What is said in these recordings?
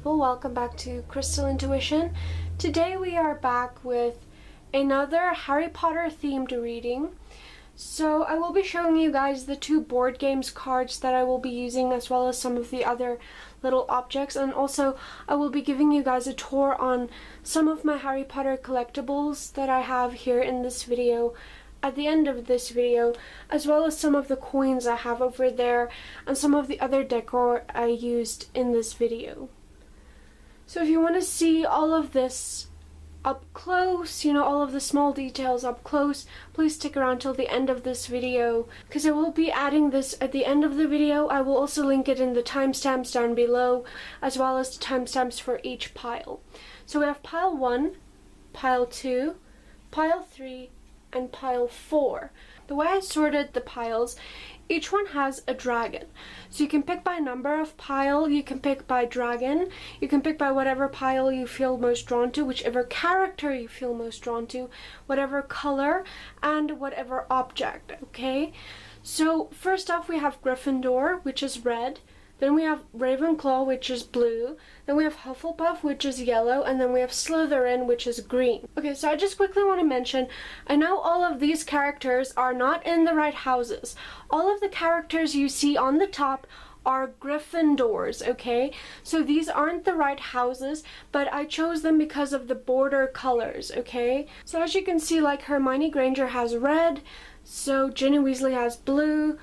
people, welcome back to Crystal Intuition. Today we are back with another Harry Potter themed reading. So I will be showing you guys the two board games cards that I will be using, as well as some of the other little objects, and also I will be giving you guys a tour on some of my Harry Potter collectibles that I have here in this video at the end of this video, as well as some of the coins I have over there and some of the other decor I used in this video. So if you want to see all of this up close, you know, all of the small details up close, please stick around till the end of this video, because I will be adding this at the end of the video. I will also link it in the timestamps down below, as well as the timestamps for each pile. So we have pile 1, pile 2, pile 3, and pile 4. The way I sorted the piles, each one has a dragon. So you can pick by number of pile, you can pick by dragon, you can pick by whatever pile you feel most drawn to, whichever character you feel most drawn to, whatever color, and whatever object, okay? So first off we have Gryffindor, which is red. Then we have Ravenclaw, which is blue. Then we have Hufflepuff, which is yellow. And then we have Slytherin, which is green. Okay, so I just quickly want to mention, I know all of these characters are not in the right houses. All of the characters you see on the top are Gryffindors, okay? So these aren't the right houses, but I chose them because of the border colors, okay? So as you can see, like Hermione Granger has red, so Ginny Weasley has blue,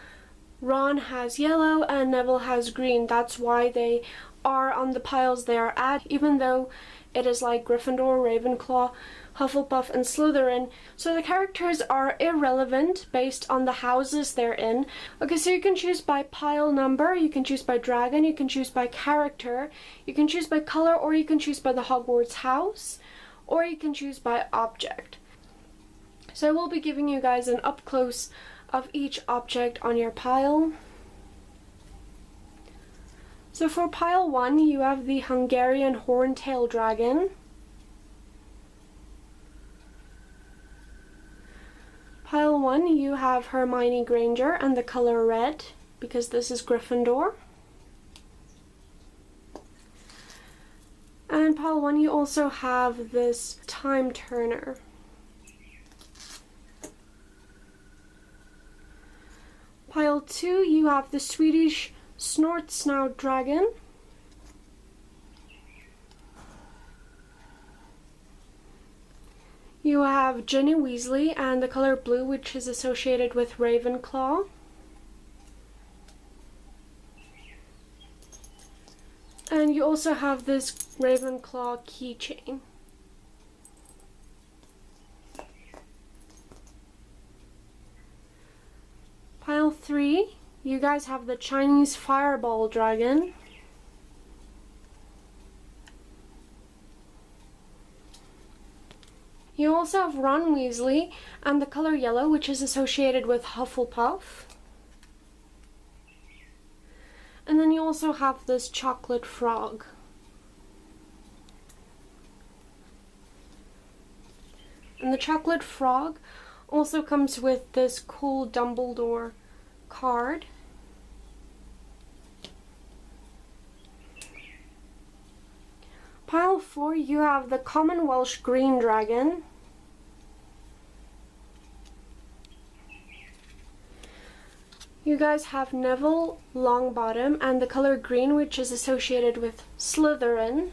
Ron has yellow, and Neville has green. That's why they are on the piles they are at, even though it is like Gryffindor, Ravenclaw, Hufflepuff, and Slytherin. So the characters are irrelevant based on the houses they're in. Okay, so you can choose by pile number, you can choose by dragon, you can choose by character, you can choose by color, or you can choose by the Hogwarts house, or you can choose by object. So I will be giving you guys an up close of each object on your pile. So for pile 1, you have the Hungarian Horntail Dragon. Pile 1, you have Hermione Granger and the color red, because this is Gryffindor. And pile 1, you also have this Time Turner. Pile 2, you have the Swedish Snort Snout Dragon. You have Ginny Weasley and the color blue, which is associated with Ravenclaw. And you also have this Ravenclaw keychain. Pile 3, you guys have the Chinese Fireball Dragon. You also have Ron Weasley and the color yellow, which is associated with Hufflepuff. And then you also have this chocolate frog. And the chocolate frog also comes with this cool Dumbledore card. Pile 4, you have the common Welsh Green Dragon. You guys have Neville Longbottom and the color green, which is associated with Slytherin.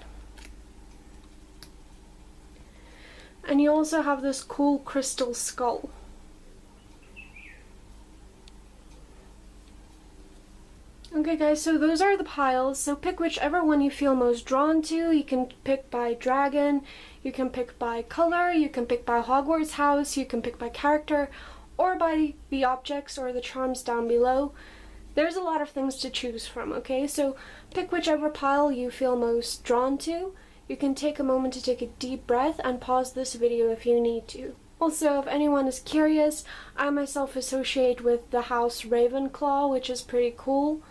And you also have this cool crystal skull. Okay guys, so those are the piles. So pick whichever one you feel most drawn to. You can pick by dragon, you can pick by color, you can pick by Hogwarts house, you can pick by character, or by the objects or the charms down below. There's a lot of things to choose from, okay? So pick whichever pile you feel most drawn to. You can take a moment to take a deep breath and pause this video if you need to. Also, if anyone is curious, I myself associate with the house Ravenclaw, which is pretty cool.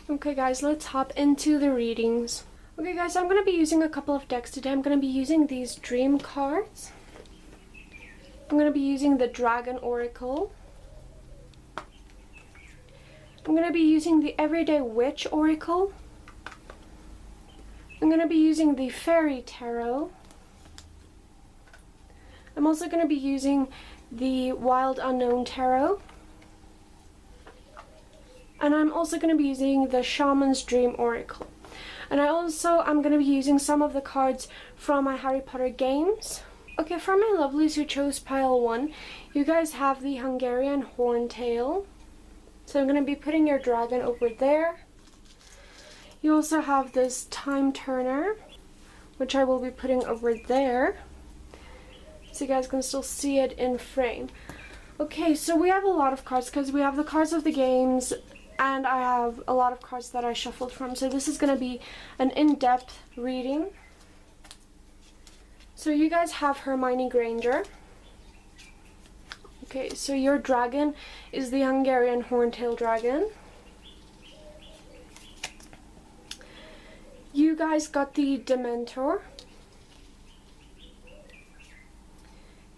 Okay guys, let's hop into the readings. Okay guys, so I'm going to be using a couple of decks today. I'm going to be using these dream cards. I'm going to be using the Dragon Oracle. I'm going to be using the Everyday Witch Oracle. I'm going to be using the Fairy Tarot. I'm also going to be using the Wild Unknown Tarot. And I'm also going to be using the Shaman's Dream Oracle. And I'm going to be using some of the cards from my Harry Potter games. Okay, for my lovelies who chose pile 1, you guys have the Hungarian Horntail. So I'm going to be putting your dragon over there. You also have this Time Turner, which I will be putting over there, so you guys can still see it in frame. Okay, so we have a lot of cards because we have the cards of the games, and I have a lot of cards that I shuffled from. So this is going to be an in-depth reading. So you guys have Hermione Granger. Okay, so your dragon is the Hungarian Horntail Dragon. You guys got the Dementor.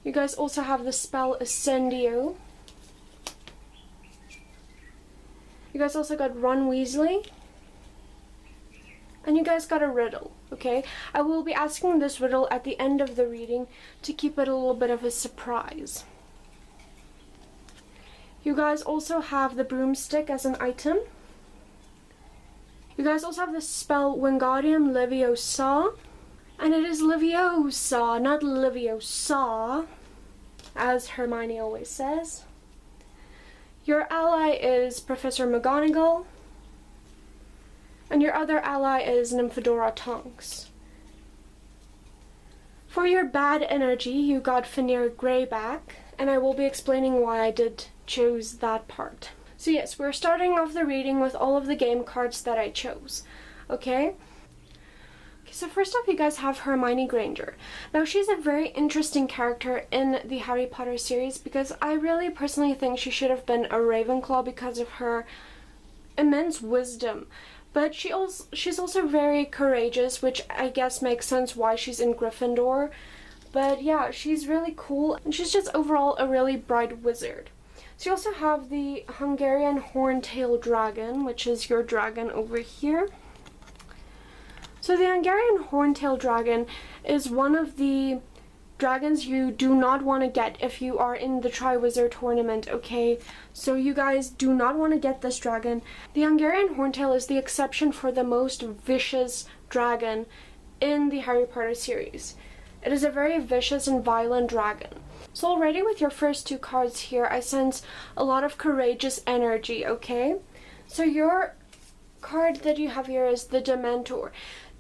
You guys also have the spell Ascendio. You guys also got Ron Weasley. And you guys got a riddle, okay? I will be asking this riddle at the end of the reading to keep it a little bit of a surprise. You guys also have the broomstick as an item. You guys also have the spell Wingardium Leviosa. And it is Leviosa, not Leviosa, as Hermione always says. Your ally is Professor McGonagall. And your other ally is Nymphadora Tonks. For your bad energy, you got Fenrir Greyback, and I will be explaining why I did choose that part. So yes, we're starting off the reading with all of the game cards that I chose, okay? So first up, you guys have Hermione Granger. Now, she's a very interesting character in the Harry Potter series because I really personally think she should have been a Ravenclaw because of her immense wisdom. But she's also very courageous, which I guess makes sense why she's in Gryffindor. But yeah, she's really cool, and she's just overall a really bright wizard. So you also have the Hungarian Horntail Dragon, which is your dragon over here. So the Hungarian Horntail Dragon is one of the dragons you do not want to get if you are in the Triwizard Tournament, okay? So you guys do not want to get this dragon. The Hungarian Horntail is the exception for the most vicious dragon in the Harry Potter series. It is a very vicious and violent dragon. So already with your first two cards here, I sense a lot of courageous energy, okay? So your card that you have here is the Dementor.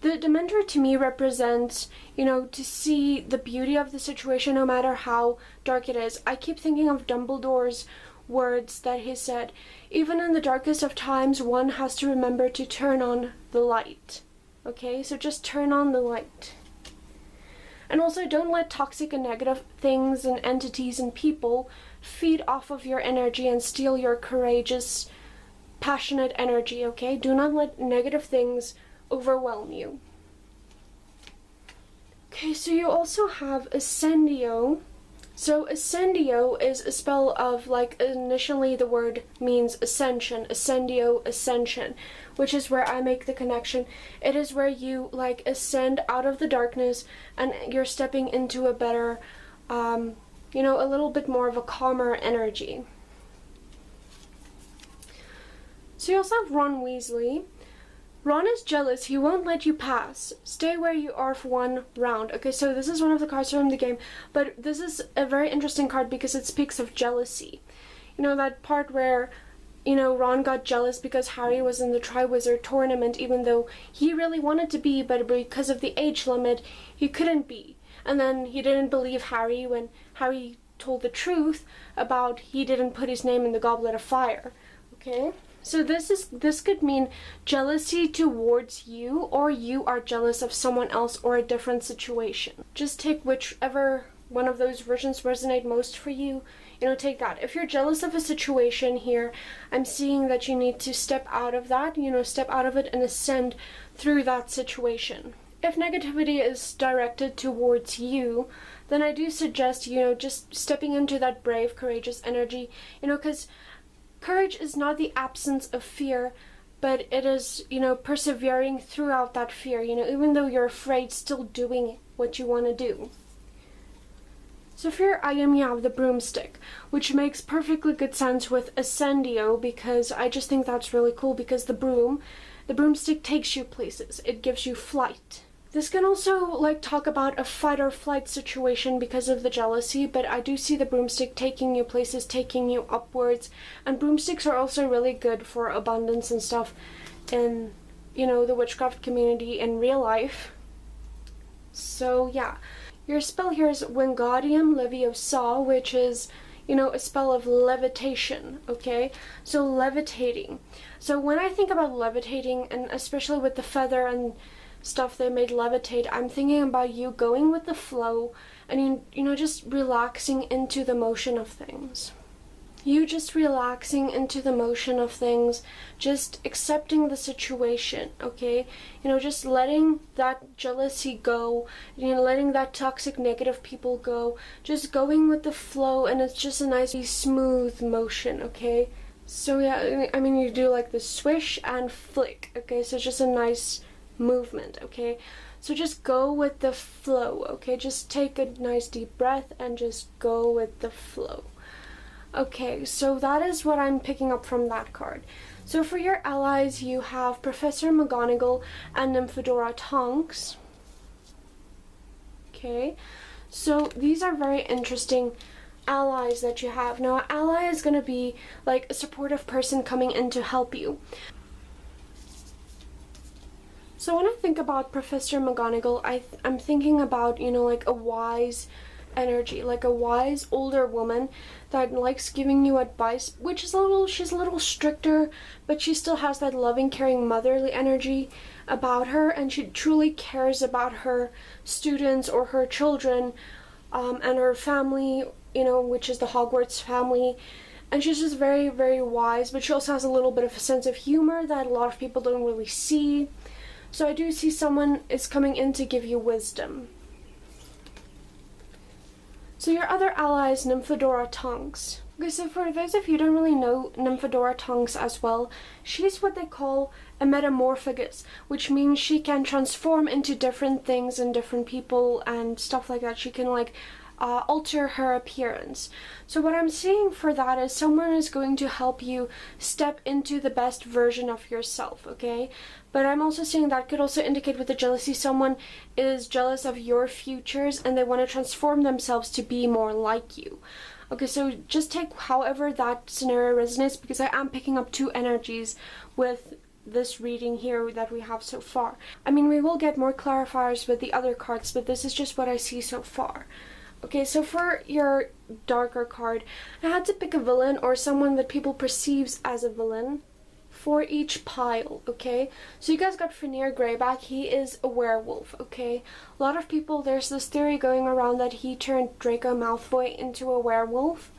The Dementor to me represents, you know, to see the beauty of the situation no matter how dark it is. I keep thinking of Dumbledore's words that he said, even in the darkest of times, one has to remember to turn on the light. Okay, so just turn on the light. And also don't let toxic and negative things and entities and people feed off of your energy and steal your courageous, passionate energy, okay? Do not let negative things overwhelm you. Okay, so you also have Ascendio. So Ascendio is a spell of, like, initially the word means ascension, Ascendio, ascension, which is where I make the connection. It is where you, like, ascend out of the darkness and you're stepping into a better, you know, a little bit more of a calmer energy. So you also have Ron Weasley. Ron is jealous. He won't let you pass. Stay where you are for one round. Okay, so this is one of the cards from the game, but this is a very interesting card because it speaks of jealousy. You know, that part where, you know, Ron got jealous because Harry was in the Triwizard Tournament even though he really wanted to be, but because of the age limit, he couldn't be. And then he didn't believe Harry when Harry told the truth about he didn't put his name in the Goblet of Fire. Okay? So this could mean jealousy towards you, or you are jealous of someone else or a different situation. Just take whichever one of those versions resonate most for you. You know, take that. If you're jealous of a situation here, I'm seeing that you need to step out of that, you know, step out of it and ascend through that situation. if negativity is directed towards you, then I do suggest, just stepping into that brave, courageous energy, because courage is not the absence of fear, but it is, persevering throughout that fear, even though you're afraid, still doing what you want to do. So for your item, you have the broomstick, which makes perfectly good sense with Ascendio, because I just think that's really cool, because the broomstick takes you places. It gives you flight. This can also talk about a fight or flight situation because of the jealousy, but I do see the broomstick taking you places, taking you upwards, and broomsticks are also really good for abundance and stuff in, the witchcraft community in real life. So yeah. Your spell here is Wingardium Leviosa, which is, a spell of levitation, okay? So levitating. So when I think about levitating, and especially with the feather and stuff they made levitate, I'm thinking about you going with the flow and, just relaxing into the motion of things. You just relaxing into the motion of things, just accepting the situation, okay? Just letting that jealousy go, letting that toxic negative people go, just going with the flow, and it's just a nice smooth motion, okay? So yeah, I mean, you do like the swish and flick, okay? So just a nice movement, okay? So just go with the flow, okay? Just take a nice deep breath and just go with the flow. Okay, so that is what I'm picking up from that card. So for your allies, you have Professor McGonagall and Nymphadora Tonks. Okay, so these are very interesting allies that you have. Now, an ally is going to be like a supportive person coming in to help you. So when I think about Professor McGonagall, I'm thinking about, like a wise energy, like a wise older woman that likes giving you advice, which is she's a little stricter, but she still has that loving, caring, motherly energy about her, and she truly cares about her students or her children, and her family, which is the Hogwarts family. And she's just very, very wise, but she also has a little bit of a sense of humor that a lot of people don't really see. So I do see someone is coming in to give you wisdom. So your other ally is Nymphadora Tonks. Okay, so for those of you who don't really know Nymphadora Tonks as well, she's what they call a metamorphagus, which means she can transform into different things and different people and stuff like that. She can alter her appearance. So what I'm seeing for that is someone is going to help you step into the best version of yourself, okay? But I'm also seeing that could also indicate with the jealousy, someone is jealous of your futures and they want to transform themselves to be more like you. Okay, so just take however that scenario resonates, because I am picking up two energies with this reading here that we have so far. I mean, we will get more clarifiers with the other cards, but this is just what I see so far. Okay, so for your darker card, I had to pick a villain or someone that people perceives as a villain for each pile, okay? So you guys got Fenrir Greyback. He is a werewolf, okay? A lot of people, there's this theory going around that he turned Draco Malfoy into a werewolf.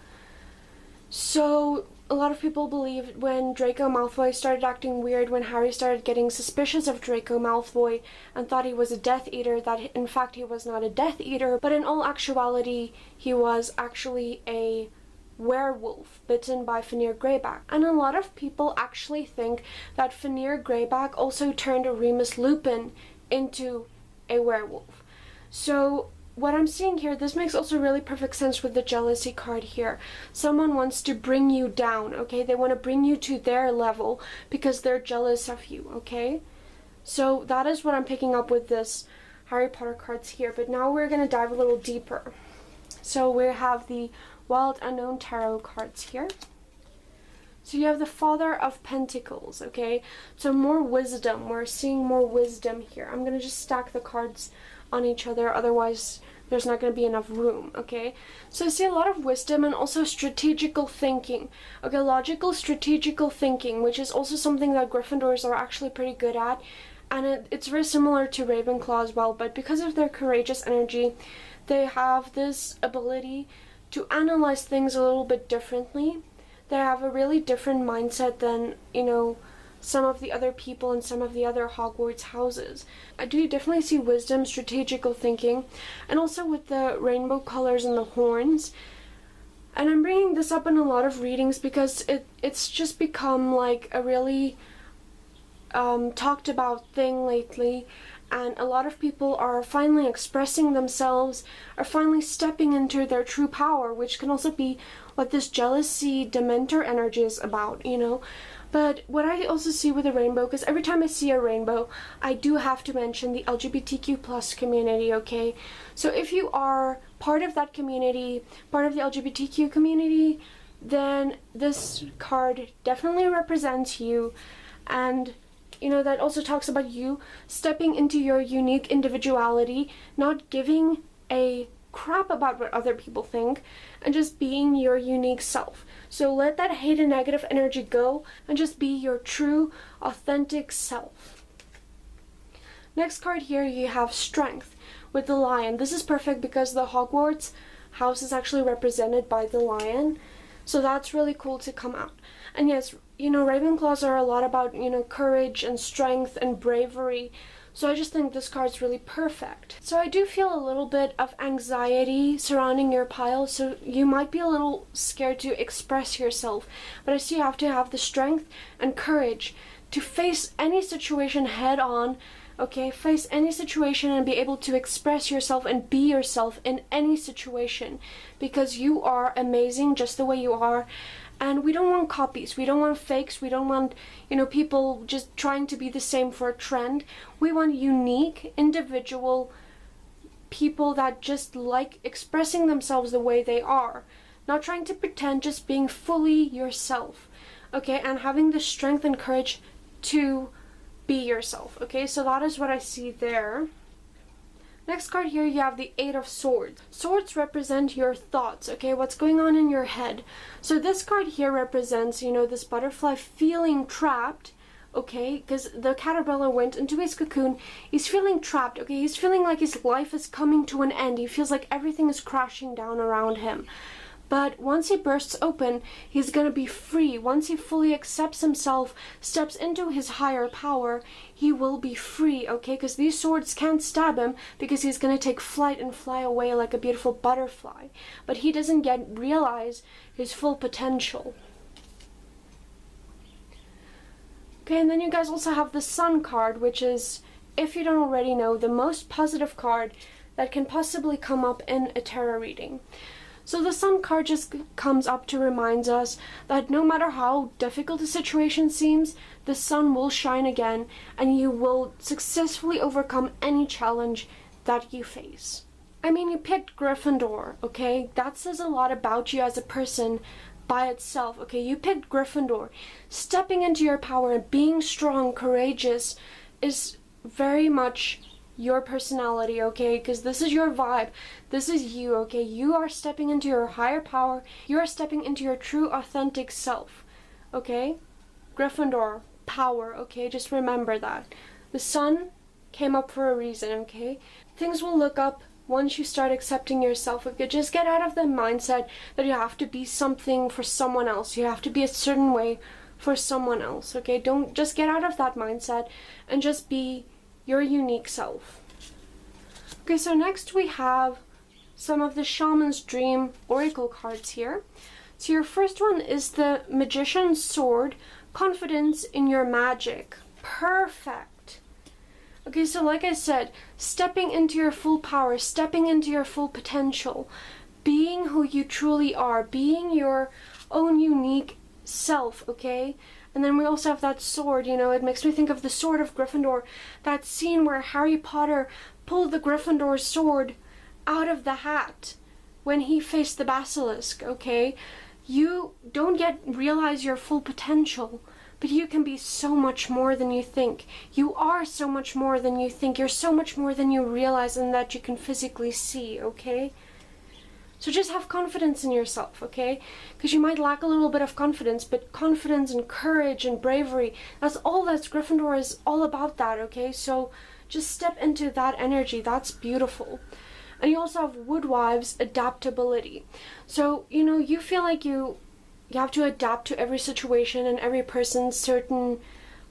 So a lot of people believe when Draco Malfoy started acting weird, when Harry started getting suspicious of Draco Malfoy and thought he was a Death Eater, that in fact he was not a Death Eater, but in all actuality he was actually a werewolf bitten by Fenrir Greyback. And a lot of people actually think that Fenrir Greyback also turned Remus Lupin into a werewolf. So what I'm seeing here, this makes also really perfect sense with the jealousy card here. Someone wants to bring you down, okay? They want to bring you to their level because they're jealous of you, okay? So that is what I'm picking up with this Harry Potter cards here. But now we're going to dive a little deeper. So we have the Wild Unknown Tarot cards here. So you have the Father of Pentacles, okay? So more wisdom. We're seeing more wisdom here. I'm going to just stack the cards on each other, otherwise there's not going to be enough room, okay? So I see a lot of wisdom and also strategical thinking. Okay, logical, strategical thinking, which is also something that Gryffindors are actually pretty good at. And it's very similar to Ravenclaw as well, but because of their courageous energy, they have this ability to analyze things a little bit differently. They have a really different mindset than, some of the other people in some of the other Hogwarts houses. I do definitely see wisdom, strategical thinking, and also with the rainbow colors and the horns. And I'm bringing this up in a lot of readings because it's just become like a really talked about thing lately, and a lot of people are finally expressing themselves, are finally stepping into their true power, which can also be what this jealousy, Dementor energy is about, you know. But what I also see with the rainbow, because every time I see a rainbow, I do have to mention the LGBTQ plus community, okay? So if you are part of that community, part of the LGBTQ community, then this card definitely represents you. And you know, that also talks about you stepping into your unique individuality, not giving a crap about what other people think, and just being your unique self. So let that hate and negative energy go and just be your true, authentic self. Next card here, you have Strength with the lion. This is perfect because the Hogwarts house is actually represented by the lion. So that's really cool to come out. And yes, you know, Ravenclaws are a lot about, you know, courage and strength and bravery. So I just think this card's really perfect. So I do feel a little bit of anxiety surrounding your pile, so you might be a little scared to express yourself. But I see you have to have the strength and courage to face any situation head on, okay? Face any situation and be able to express yourself and be yourself in any situation, because you are amazing just the way you are. And we don't want copies, we don't want fakes, we don't want, you know, people just trying to be the same for a trend. We want unique, individual people that just like expressing themselves the way they are. Not trying to pretend, just being fully yourself, okay? And having the strength and courage to be yourself, okay? So that is what I see there. Next card here, you have the Eight of Swords. Swords represent your thoughts, okay? What's going on in your head. So this card here represents, you know, this butterfly feeling trapped, okay? Because the caterpillar went into his cocoon. He's feeling trapped, okay? He's feeling like his life is coming to an end. He feels like everything is crashing down around him. But once he bursts open, he's going to be free. Once he fully accepts himself, steps into his higher power, he will be free, okay? Because these swords can't stab him because he's going to take flight and fly away like a beautiful butterfly. But he doesn't yet realize his full potential. Okay, and then you guys also have the Sun card, which is, if you don't already know, the most positive card that can possibly come up in a tarot reading. So the Sun card just comes up to remind us that no matter how difficult the situation seems, the sun will shine again and you will successfully overcome any challenge that you face. I mean, you picked Gryffindor, okay? That says a lot about you as a person by itself, okay? You picked Gryffindor. Stepping into your power and being strong, courageous is very much your personality, okay? Because this is your vibe. This is you, okay? You are stepping into your higher power. You are stepping into your true, authentic self, okay? Gryffindor, power, okay? Just remember that. The sun came up for a reason, okay? Things will look up once you start accepting yourself. Okay? Just get out of the mindset that you have to be something for someone else. You have to be a certain way for someone else, okay? Don't just get out of that mindset and just be your unique self. Okay, so next we have some of the Shaman's Dream Oracle cards here. So your first one is the Magician's Sword, Confidence in Your Magic. Perfect. Okay, so like I said, stepping into your full power, stepping into your full potential, being who you truly are, being your own unique self, okay? And then we also have that sword, you know, it makes me think of the Sword of Gryffindor, that scene where Harry Potter pulled the Gryffindor sword out of the hat when he faced the basilisk, okay? You don't yet realize your full potential, but you can be so much more than you think. You are so much more than you think. You're so much more than you realize and that you can physically see, okay? So just have confidence in yourself, okay? Because you might lack a little bit of confidence, but confidence and courage and bravery, that's all that Gryffindor is all about that, okay? So just step into that energy. That's beautiful. And you also have Woodwives, adaptability. So, you know, you feel like you have to adapt to every situation and every person's certain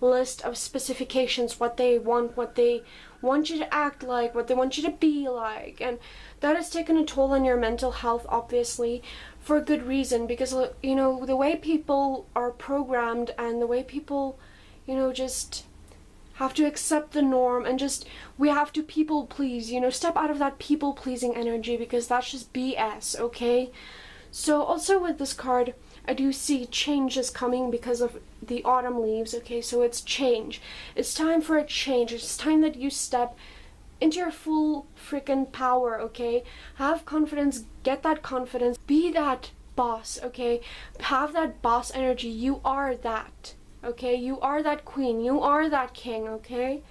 list of specifications, what they want you to act like, what they want you to be like, and that has taken a toll on your mental health, obviously, for a good reason, because, you know, the way people are programmed and the way people, you know, just have to accept the norm, and just, we have to people please, you know, step out of that people pleasing energy, because that's just BS, okay? So also with this card, I do see changes coming because of the autumn leaves, okay? So it's change. It's time for a change. It's time that you step into your full freaking power, okay? Have confidence, get that confidence, be that boss, okay? Have that boss energy. You are that, okay? You are that queen. You are that king, okay?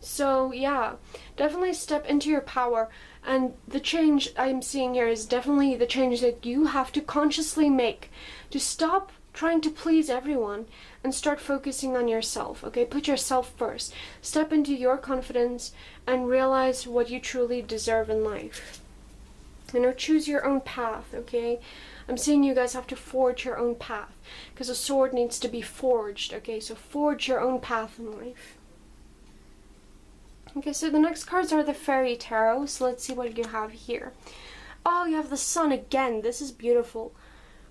So yeah, definitely step into your power. And the change I'm seeing here is definitely the change that you have to consciously make to stop trying to please everyone and start focusing on yourself, okay? Put yourself first. Step into your confidence and realize what you truly deserve in life. You know, choose your own path, okay? I'm seeing you guys have to forge your own path, because a sword needs to be forged, okay? So forge your own path in life. Okay, so the next cards are the Fairy Tarot, so let's see what you have here. Oh, you have the Sun again. This is beautiful.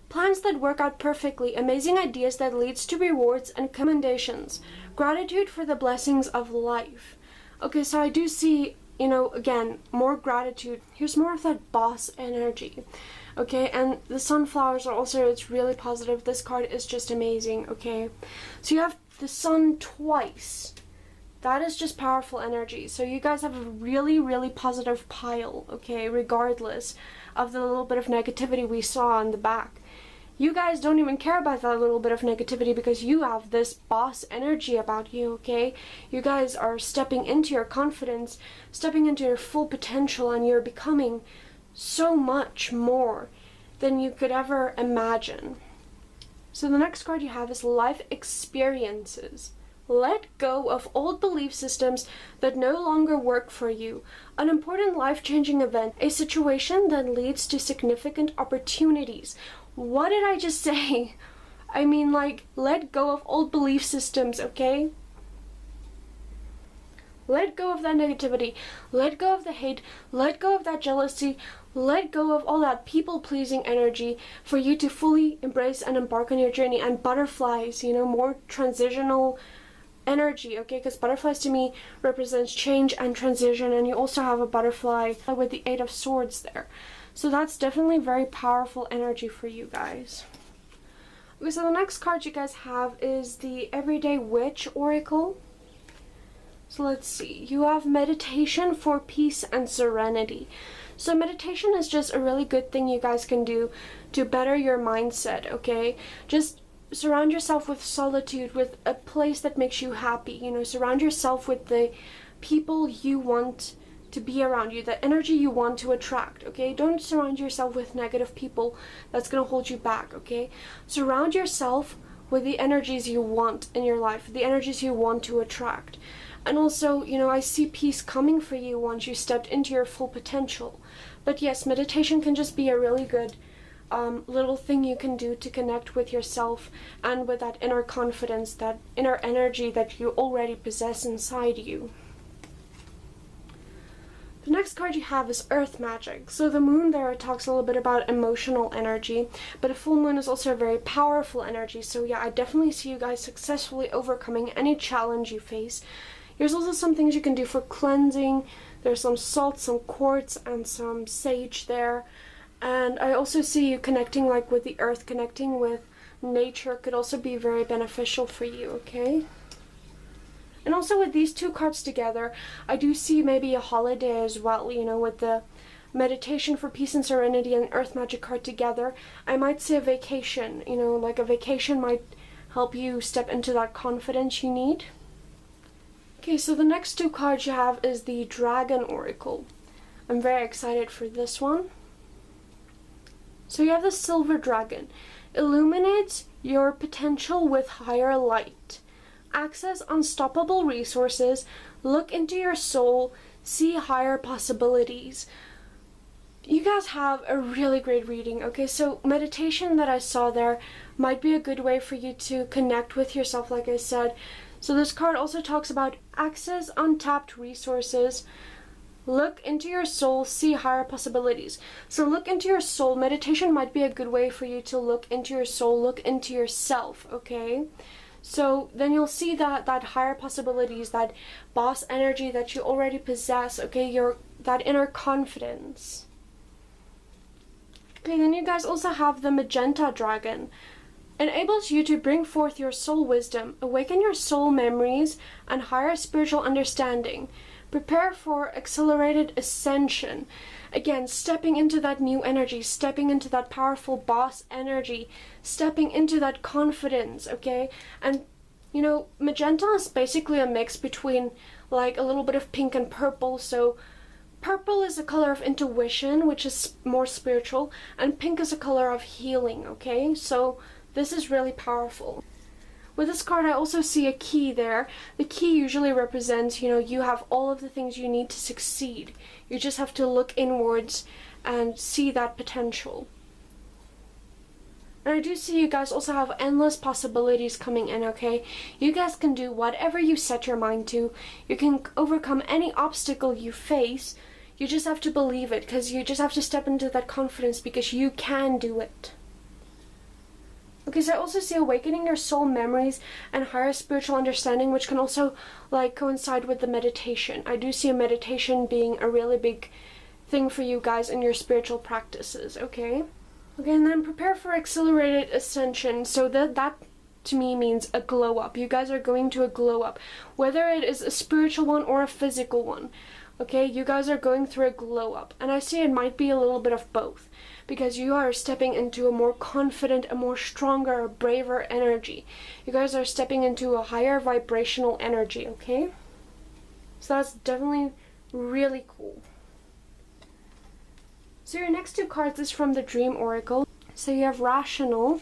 Plans that work out perfectly, amazing ideas that leads to rewards and commendations, gratitude for the blessings of life. Okay, so I do see, you know, again, more gratitude. Here's more of that boss energy. Okay, and the sunflowers are also, it's really positive. This card is just amazing, okay? So you have the Sun twice. That is just powerful energy. So you guys have a really, really positive pile, okay, regardless of the little bit of negativity we saw on the back. You guys don't even care about that little bit of negativity because you have this boss energy about you, okay? You guys are stepping into your confidence, stepping into your full potential, and you're becoming so much more than you could ever imagine. So the next card you have is Life Experiences. Let go of old belief systems that no longer work for you. An important life-changing event, a situation that leads to significant opportunities. What did I just say? I mean, like, let go of old belief systems, okay? Let go of that negativity. Let go of the hate. Let go of that jealousy. Let go of all that people-pleasing energy for you to fully embrace and embark on your journey. And butterflies, you know, more transitional energy, okay? Because butterflies to me represents change and transition, and you also have a butterfly with the Eight of Swords there. So that's definitely very powerful energy for you guys. Okay, so the next card you guys have is the Everyday Witch Oracle. So let's see. You have meditation for peace and serenity. So meditation is just a really good thing you guys can do to better your mindset, okay? Just surround yourself with solitude, with a place that makes you happy, you know, surround yourself with the people you want to be around you, the energy you want to attract, okay? Don't surround yourself with negative people. That's gonna hold you back, okay? Surround yourself with the energies you want in your life, the energies you want to attract. And also, you know, I see peace coming for you once you stepped into your full potential. But yes, meditation can just be a really good little thing you can do to connect with yourself and with that inner confidence, that inner energy that you already possess inside you. The next card you have is Earth Magic. So the moon there talks a little bit about emotional energy, but a full moon is also a very powerful energy. So yeah, I definitely see you guys successfully overcoming any challenge you face. There's also some things you can do for cleansing. There's some salt, some quartz, and some sage there. And I also see you connecting like with the earth, connecting with nature could also be very beneficial for you, okay? And also with these two cards together, I do see maybe a holiday as well, you know, with the meditation for peace and serenity and Earth Magic card together. I might see a vacation, you know, like a vacation might help you step into that confidence you need. Okay, so the next two cards you have is the Dragon Oracle. I'm very excited for this one. So you have the Silver Dragon. Illuminates your potential with higher light. Access unstoppable resources. Look into your soul. See higher possibilities. You guys have a really great reading. Okay, so meditation that I saw there, might be a good way for you to connect with yourself, like I said. So this card also talks about access untapped resources. Look into your soul, see higher possibilities. So look into your soul. Meditation might be a good way for you to look into your soul, look into yourself, okay? So then you'll see that higher possibilities, that boss energy that you already possess, okay? That inner confidence. Okay, then you guys also have the magenta dragon. Enables you to bring forth your soul wisdom, awaken your soul memories, and higher spiritual understanding. Prepare for accelerated ascension. Again, stepping into that new energy, stepping into that powerful boss energy, stepping into that confidence, okay? And, you know, magenta is basically a mix between, like, a little bit of pink and purple. So purple is a color of intuition, which is more spiritual, and pink is a color of healing, okay? So this is really powerful. With this card, I also see a key there. The key usually represents, you know, you have all of the things you need to succeed. You just have to look inwards and see that potential. And I do see you guys also have endless possibilities coming in, okay? You guys can do whatever you set your mind to. You can overcome any obstacle you face. You just have to believe it, because you just have to step into that confidence, because you can do it. Okay, so I also see awakening your soul memories and higher spiritual understanding, which can also, like, coincide with the meditation. I do see a meditation being a really big thing for you guys in your spiritual practices, okay? Okay, and then prepare for accelerated ascension. So that to me means a glow up. You guys are going to a glow up, whether it is a spiritual one or a physical one. Okay, you guys are going through a glow up, and I see it might be a little bit of both, because you are stepping into a more confident, a more stronger, braver energy. You guys are stepping into a higher vibrational energy, okay? So that's definitely really cool. So your next two cards is from the Dream Oracle. So you have Rational.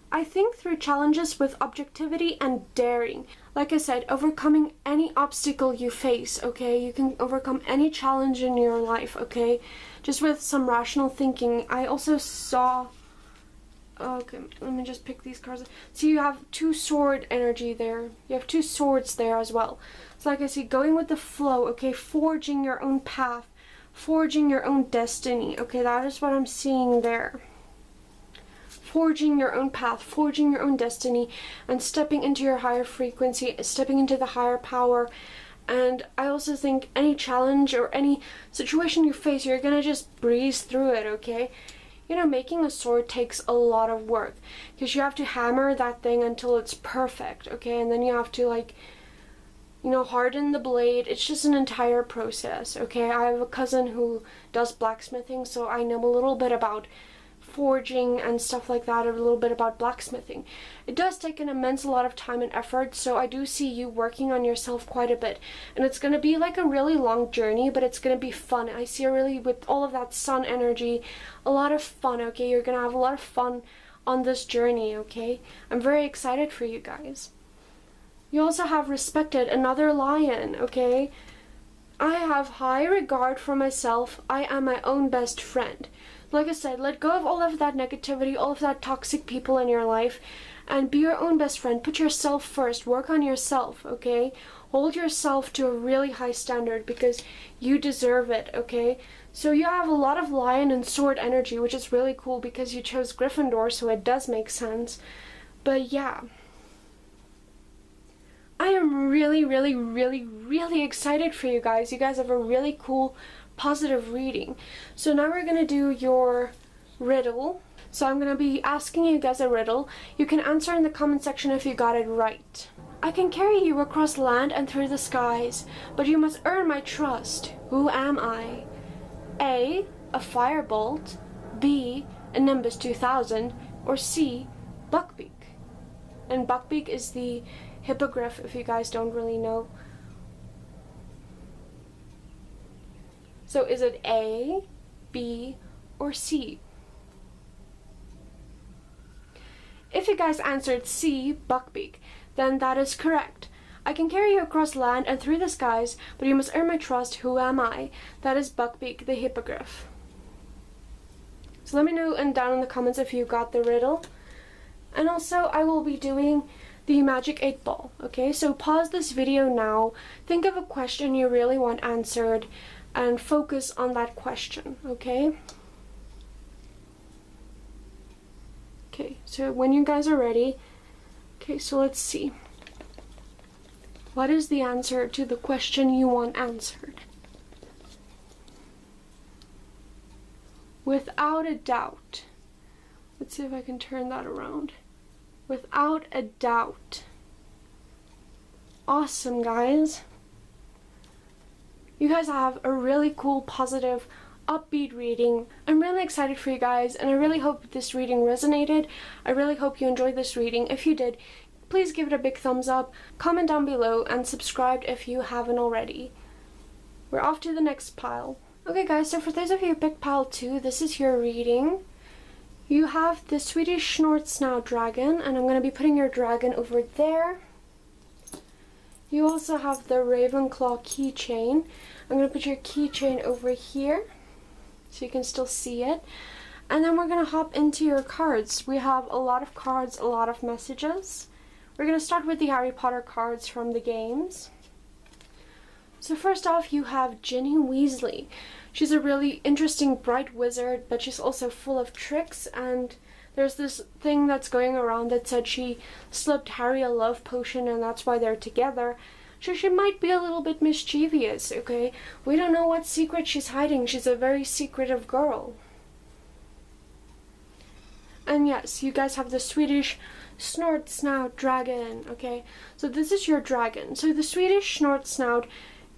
I think through challenges with objectivity and daring. Like I said, overcoming any obstacle you face, okay? You can overcome any challenge in your life, okay? Just with some rational thinking. I also saw... Okay, let me just pick these cards. So you have two sword energy there. You have two swords there as well. So like I see, going with the flow, okay? Forging your own path. Forging your own destiny. Okay, that is what I'm seeing there. Forging your own path, forging your own destiny, and stepping into your higher frequency, stepping into the higher power. And I also think any challenge or any situation you face, you're gonna just breeze through it, okay? You know, making a sword takes a lot of work, because you have to hammer that thing until it's perfect, okay? And then you have to, like, you know, harden the blade. It's just an entire process, okay? I have a cousin who does blacksmithing, so I know a little bit about forging and stuff like that, a little bit about blacksmithing. It does take an immense lot of time and effort, so I do see you working on yourself quite a bit, and it's going to be like a really long journey, but it's going to be fun. I see really, with all of that sun energy, a lot of fun, okay? You're going to have a lot of fun on this journey, okay? I'm very excited for you guys. You also have Respected, another lion, okay? I have high regard for myself. I am my own best friend. Like I said, let go of all of that negativity, all of that toxic people in your life, and be your own best friend. Put yourself first. Work on yourself, okay? Hold yourself to a really high standard, because you deserve it, okay? So you have a lot of lion and sword energy, which is really cool because you chose Gryffindor, so it does make sense. But yeah. I am really, really, really, really excited for you guys. You guys have a really cool, positive reading. So now we're going to do your riddle. So I'm going to be asking you guys a riddle. You can answer in the comment section if you got it right. I can carry you across land and through the skies, but you must earn my trust. Who am I? A. A firebolt. B. A Nimbus 2000. Or C. Buckbeak. And Buckbeak is the hippogriff, if you guys don't really know. So is it A, B, or C? If you guys answered C, Buckbeak, then that is correct. I can carry you across land and through the skies, but you must earn my trust. Who am I? That is Buckbeak, the hippogriff. So let me know down in the comments if you got the riddle. And also I will be doing the magic 8 ball, okay? So pause this video now, think of a question you really want answered, and focus on that question, okay? Okay, so when you guys are ready, okay, so let's see. What is the answer to the question you want answered? Without a doubt. Let's see if I can turn that around. Without a doubt. Awesome, guys. You guys have a really cool, positive, upbeat reading. I'm really excited for you guys, and I really hope this reading resonated. I really hope you enjoyed this reading. If you did, please give it a big thumbs up, comment down below, and subscribe if you haven't already. We're off to the next pile. Okay guys, so for those of you who picked pile 2, this is your reading. You have the Swedish Snort Snout dragon, and I'm going to be putting your dragon over there. You also have the Ravenclaw keychain. I'm going to put your keychain over here so you can still see it. And then we're going to hop into your cards. We have a lot of cards, a lot of messages. We're going to start with the Harry Potter cards from the games. So first off, you have Ginny Weasley. She's a really interesting, bright wizard, but she's also full of tricks, and there's this thing that's going around that said she slipped Harry a love potion and that's why they're together. So she might be a little bit mischievous, okay? We don't know what secret she's hiding. She's a very secretive girl. And yes, you guys have the Swedish Snort Snout dragon, okay? So this is your dragon. So the Swedish Snort Snout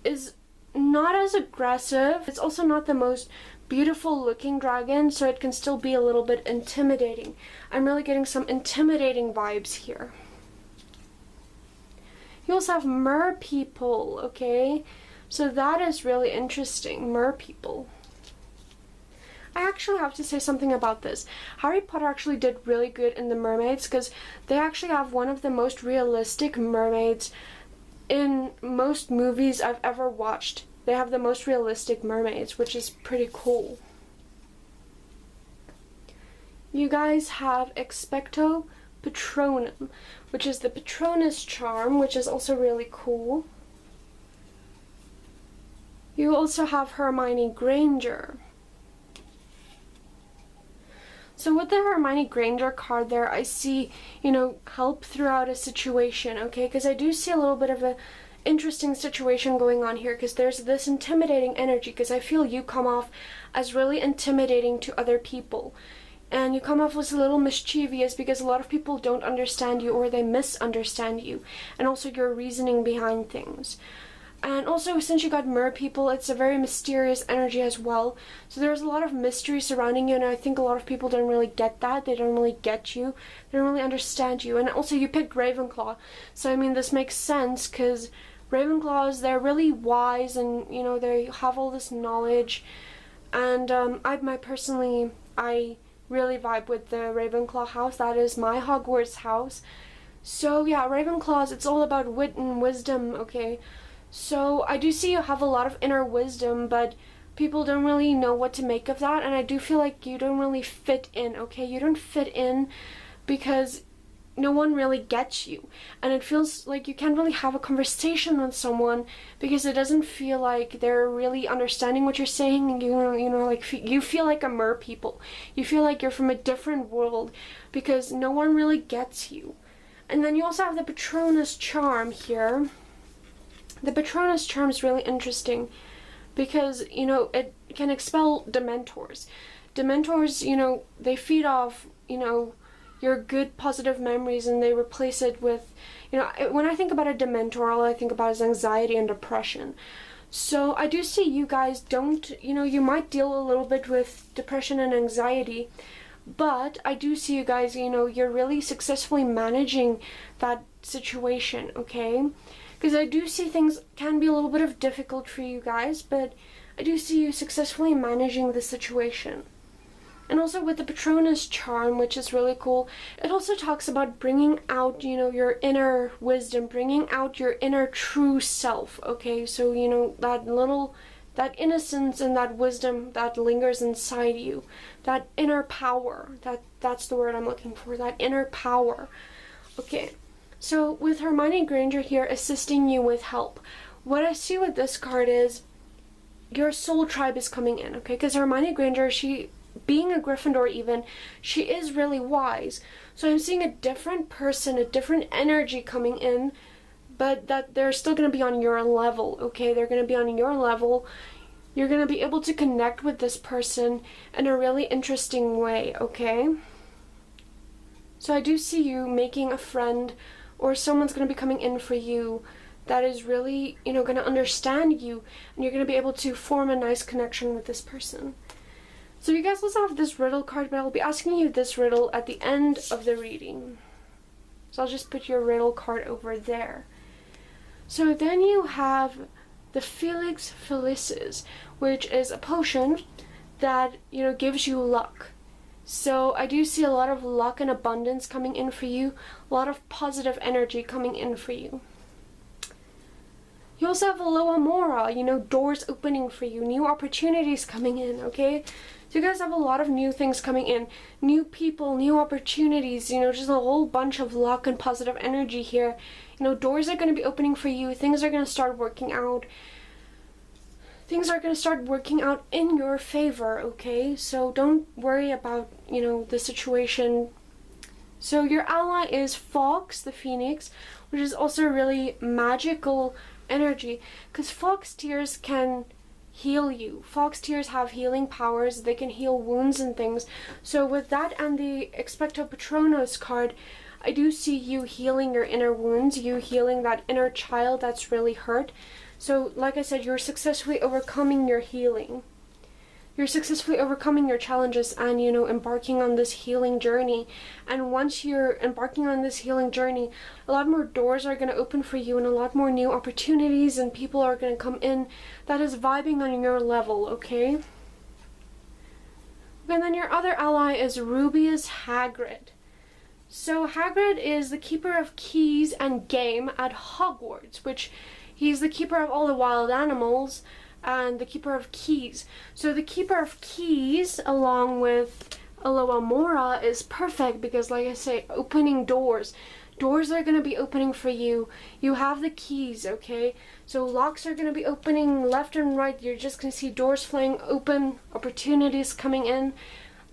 is not as aggressive. It's also not the most beautiful looking dragon, so it can still be a little bit intimidating. I'm really getting some intimidating vibes here. You also have mer people, okay? So that is really interesting, mer people. I actually have to say something about this. Harry Potter actually did really good in the mermaids, because they actually have one of the most realistic mermaids in most movies I've ever watched. They have the most realistic mermaids, which is pretty cool. You guys have Expecto Patronum, which is the Patronus charm, which is also really cool. You also have Hermione Granger. So with the Hermione Granger card there, I see, you know, help throughout a situation, okay? Because I do see a little bit of a interesting situation going on here, because there's this intimidating energy, because I feel you come off as really intimidating to other people. And you come off as a little mischievous because a lot of people don't understand you, or they misunderstand you. And also your reasoning behind things. And also, since you got mer people, it's a very mysterious energy as well. So there's a lot of mystery surrounding you, and I think a lot of people don't really get that. They don't really get you. They don't really understand you. And also, you picked Ravenclaw. So, I mean, this makes sense, because Ravenclaws, they're really wise, and, you know, they have all this knowledge. And I really vibe with the Ravenclaw house. That is my Hogwarts house. So, yeah, Ravenclaws, it's all about wit and wisdom, okay? So I do see you have a lot of inner wisdom, but people don't really know what to make of that, and I do feel like you don't really fit in, okay? You don't fit in because no one really gets you, and it feels like you can't really have a conversation with someone because it doesn't feel like they're really understanding what you're saying. And you know, like you feel like a mer people. You feel like you're from a different world because no one really gets you. And then you also have the Patronus charm here. The Patronus charm is really interesting because, you know, it can expel Dementors. Dementors, you know, they feed off, you know, your good positive memories, and they replace it with, you know, when I think about a Dementor, all I think about is anxiety and depression. So I do see you guys don't, you know, you might deal a little bit with depression and anxiety, but I do see you guys, you know, you're really successfully managing that situation, okay? Because I do see things can be a little bit of difficult for you guys, but I do see you successfully managing the situation. And also with the Patronus charm, which is really cool, it also talks about bringing out, you know, your inner wisdom, bringing out your inner true self, okay? So, you know, that that innocence and that wisdom that lingers inside you, that inner power. That's the word I'm looking for, that inner power. Okay, so with Hermione Granger here assisting you with help, what I see with this card is your soul tribe is coming in, okay? Because Hermione Granger, she, being a Gryffindor even, she is really wise. So I'm seeing a different person, a different energy coming in, but that they're still going to be on your level, okay? They're going to be on your level. You're going to be able to connect with this person in a really interesting way, okay? So I do see you making a friend, or someone's going to be coming in for you that is really, you know, going to understand you, and you're going to be able to form a nice connection with this person. So you guys also have this riddle card, but I'll be asking you this riddle at the end of the reading. So I'll just put your riddle card over there. So then you have the Felix Felicis, which is a potion that, you know, gives you luck. So I do see a lot of luck and abundance coming in for you, a lot of positive energy coming in for you. You also have Aloha Mora, you know, doors opening for you, new opportunities coming in, okay? So you guys have a lot of new things coming in, new people, new opportunities, you know, just a whole bunch of luck and positive energy here. You know, doors are going to be opening for you, things are going to start working out. Things are going to start working out in your favor, okay? So don't worry about, you know, the situation. So your ally is Fox, the Phoenix, which is also a really magical energy, because fox tears can heal you. Fox tears have healing powers. They can heal wounds and things. So with that and the Expecto Patronus card, I do see you healing your inner wounds, you healing that inner child that's really hurt. So like I said, you're successfully overcoming your healing. You're successfully overcoming your challenges and, you know, embarking on this healing journey. And once you're embarking on this healing journey, a lot more doors are going to open for you and a lot more new opportunities and people are going to come in that is vibing on your level, okay? And then your other ally is Rubius Hagrid. So Hagrid is the keeper of keys and game at Hogwarts, which he's the keeper of all the wild animals and the keeper of keys. So the keeper of keys along with Aloha Mora is perfect because, like I say, opening doors. Doors are going to be opening for you. You have the keys, okay? So locks are going to be opening left and right. You're just going to see doors flying open, opportunities coming in.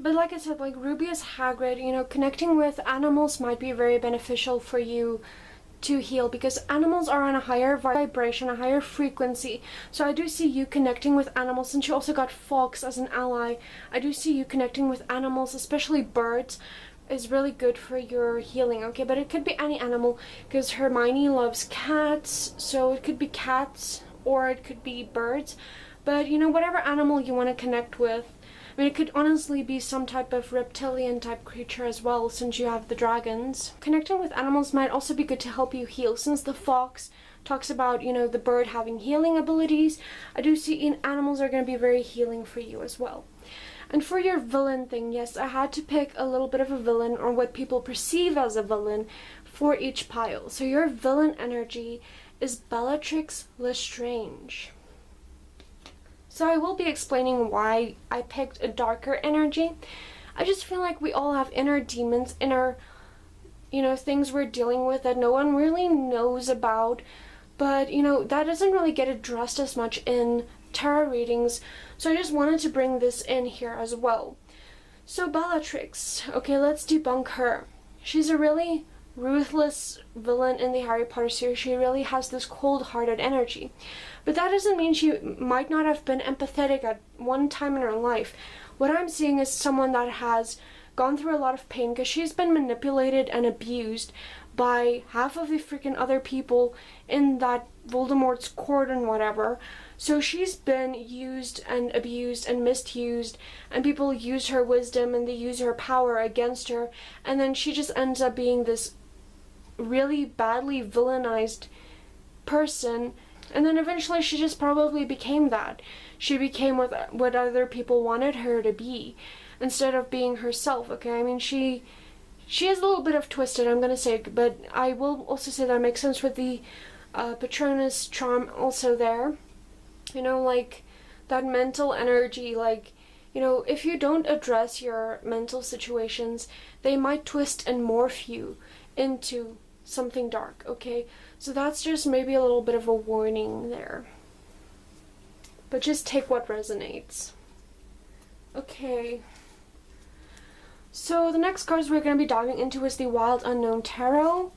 But like I said, like Rubius Hagrid, you know, connecting with animals might be very beneficial for you to heal because animals are on a higher vibration, a higher frequency. So I do see you connecting with animals. Since you also got Fox as an ally, I do see you connecting with animals, especially birds, is really good for your healing, okay? But it could be any animal because Hermione loves cats, so it could be cats or it could be birds. But, you know, whatever animal you want to connect with. I mean, it could honestly be some type of reptilian type creature as well, since you have the dragons. Connecting with animals might also be good to help you heal, since the fox talks about, you know, the bird having healing abilities. I do see animals are going to be very healing for you as well. And for your villain thing, yes, I had to pick a little bit of a villain, or what people perceive as a villain, for each pile. So your villain energy is Bellatrix Lestrange. So I will be explaining why I picked a darker energy. I just feel like we all have inner demons, inner, you know, things we're dealing with that no one really knows about. But, you know, that doesn't really get addressed as much in tarot readings. So I just wanted to bring this in here as well. So Bellatrix, okay, let's debunk her. She's a really ruthless villain in the Harry Potter series. She really has this cold-hearted energy. But that doesn't mean she might not have been empathetic at one time in her life. What I'm seeing is someone that has gone through a lot of pain because she's been manipulated and abused by half of the freaking other people in that Voldemort's court and whatever. So she's been used and abused and misused, and people use her wisdom and they use her power against her, and then she just ends up being this really badly villainized person. And then eventually she just probably became that. She became what other people wanted her to be instead of being herself, okay? I mean, she is a little bit of twisted, I'm gonna say, but I will also say that makes sense with the Patronus charm also there. You know, like that mental energy, like, you know, if you don't address your mental situations, they might twist and morph you into something dark, okay? So that's just maybe a little bit of a warning there. But just take what resonates. Okay. So the next cards we're going to be diving into is the Wild Unknown Tarot.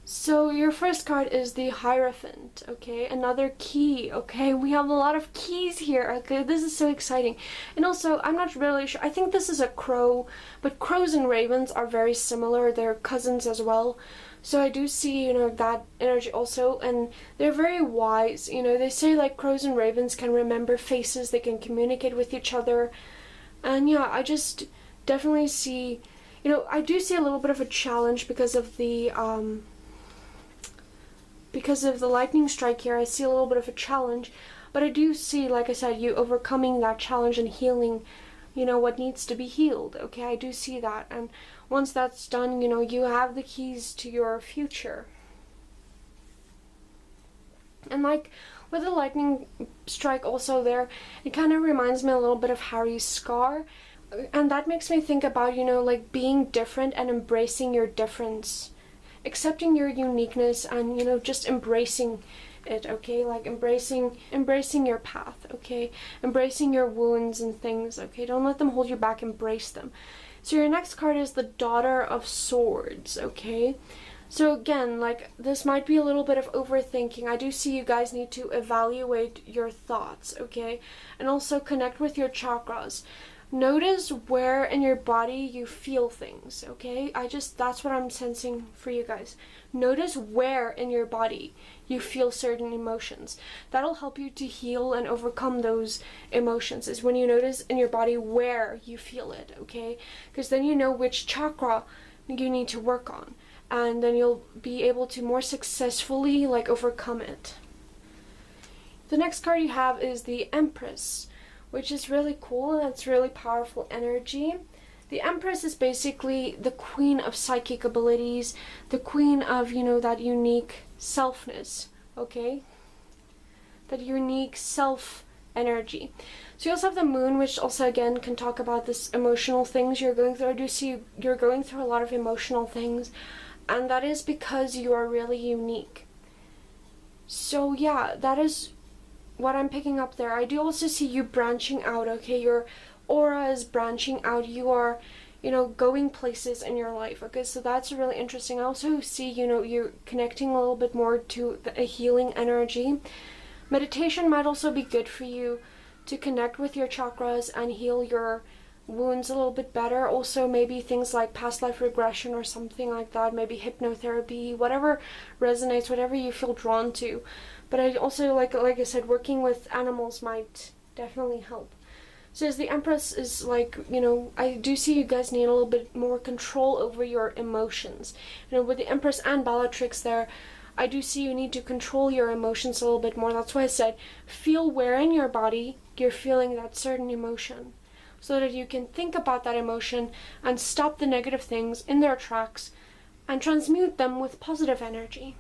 So your first card is the Hierophant, okay? Another key, okay? We have a lot of keys here, okay? This is so exciting. And also, I'm not really sure, I think this is a crow, but crows and ravens are very similar. They're cousins as well. So I do see, you know, that energy also, and they're very wise. You know, they say like crows and ravens can remember faces, they can communicate with each other. And yeah, I just definitely see, you know, I do see a little bit of a challenge because of the lightning strike here. I see a little bit of a challenge, but I do see, like I said, you overcoming that challenge and healing, you know, what needs to be healed, okay? I do see that, and once that's done, you know, you have the keys to your future. And like with the lightning strike also there, it kind of reminds me a little bit of Harry's scar, and that makes me think about, you know, like being different and embracing your difference, accepting your uniqueness, and, you know, just embracing it, okay? Like embracing your path, okay? Embracing your wounds and things, okay? Don't let them hold you back, embrace them. So your next card is the Daughter of Swords, okay? So again, like, this might be a little bit of overthinking. I do see you guys need to evaluate your thoughts, okay? And also connect with your chakras. Notice where in your body you feel things, okay? That's what I'm sensing for you guys. Notice where in your body you feel certain emotions. That'll help you to heal and overcome those emotions, is when you notice in your body where you feel it, okay? Because then you know which chakra you need to work on, and then you'll be able to more successfully, like, overcome it. The next card you have is the Empress, which is really cool, and it's really powerful energy. The Empress is basically the queen of psychic abilities, the queen of, you know, that unique selfness, okay? That unique self energy. So you also have the Moon, which also again can talk about this emotional things you're going through. I do see you're going through a lot of emotional things, and that is because you are really unique. So yeah, that is what I'm picking up there. I do also see you branching out, okay? Your aura is branching out. You are, you know, going places in your life, okay? So that's really interesting. I also see, you know, you're connecting a little bit more to a healing energy. Meditation might also be good for you to connect with your chakras and heal your wounds a little bit better. Also maybe things like past life regression or something like that, maybe hypnotherapy, whatever resonates, whatever you feel drawn to. But I also, like I said, working with animals might definitely help. So as the Empress is, like, you know, I do see you guys need a little bit more control over your emotions. You know, with the Empress and Bellatrix there, I do see you need to control your emotions a little bit more. That's why I said feel where in your body you're feeling that certain emotion, so that you can think about that emotion and stop the negative things in their tracks and transmute them with positive energy.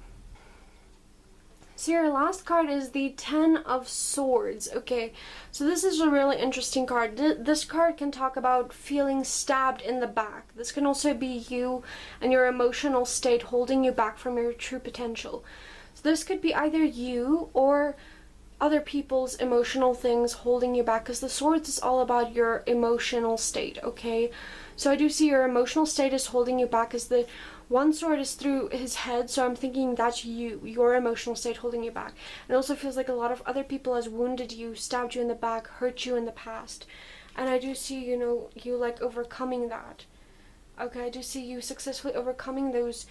So your last card is the Ten of Swords, okay? So this is a really interesting card. This card can talk about feeling stabbed in the back. This can also be you and your emotional state holding you back from your true potential. So this could be either you or other people's emotional things holding you back, because the Swords is all about your emotional state, okay? So I do see your emotional state is holding you back, as the one sword is through his head, so I'm thinking that's you, your emotional state holding you back. It also feels like a lot of other people has wounded you, stabbed you in the back, hurt you in the past. And I do see, you know, you like overcoming that. Okay, I do see you successfully overcoming those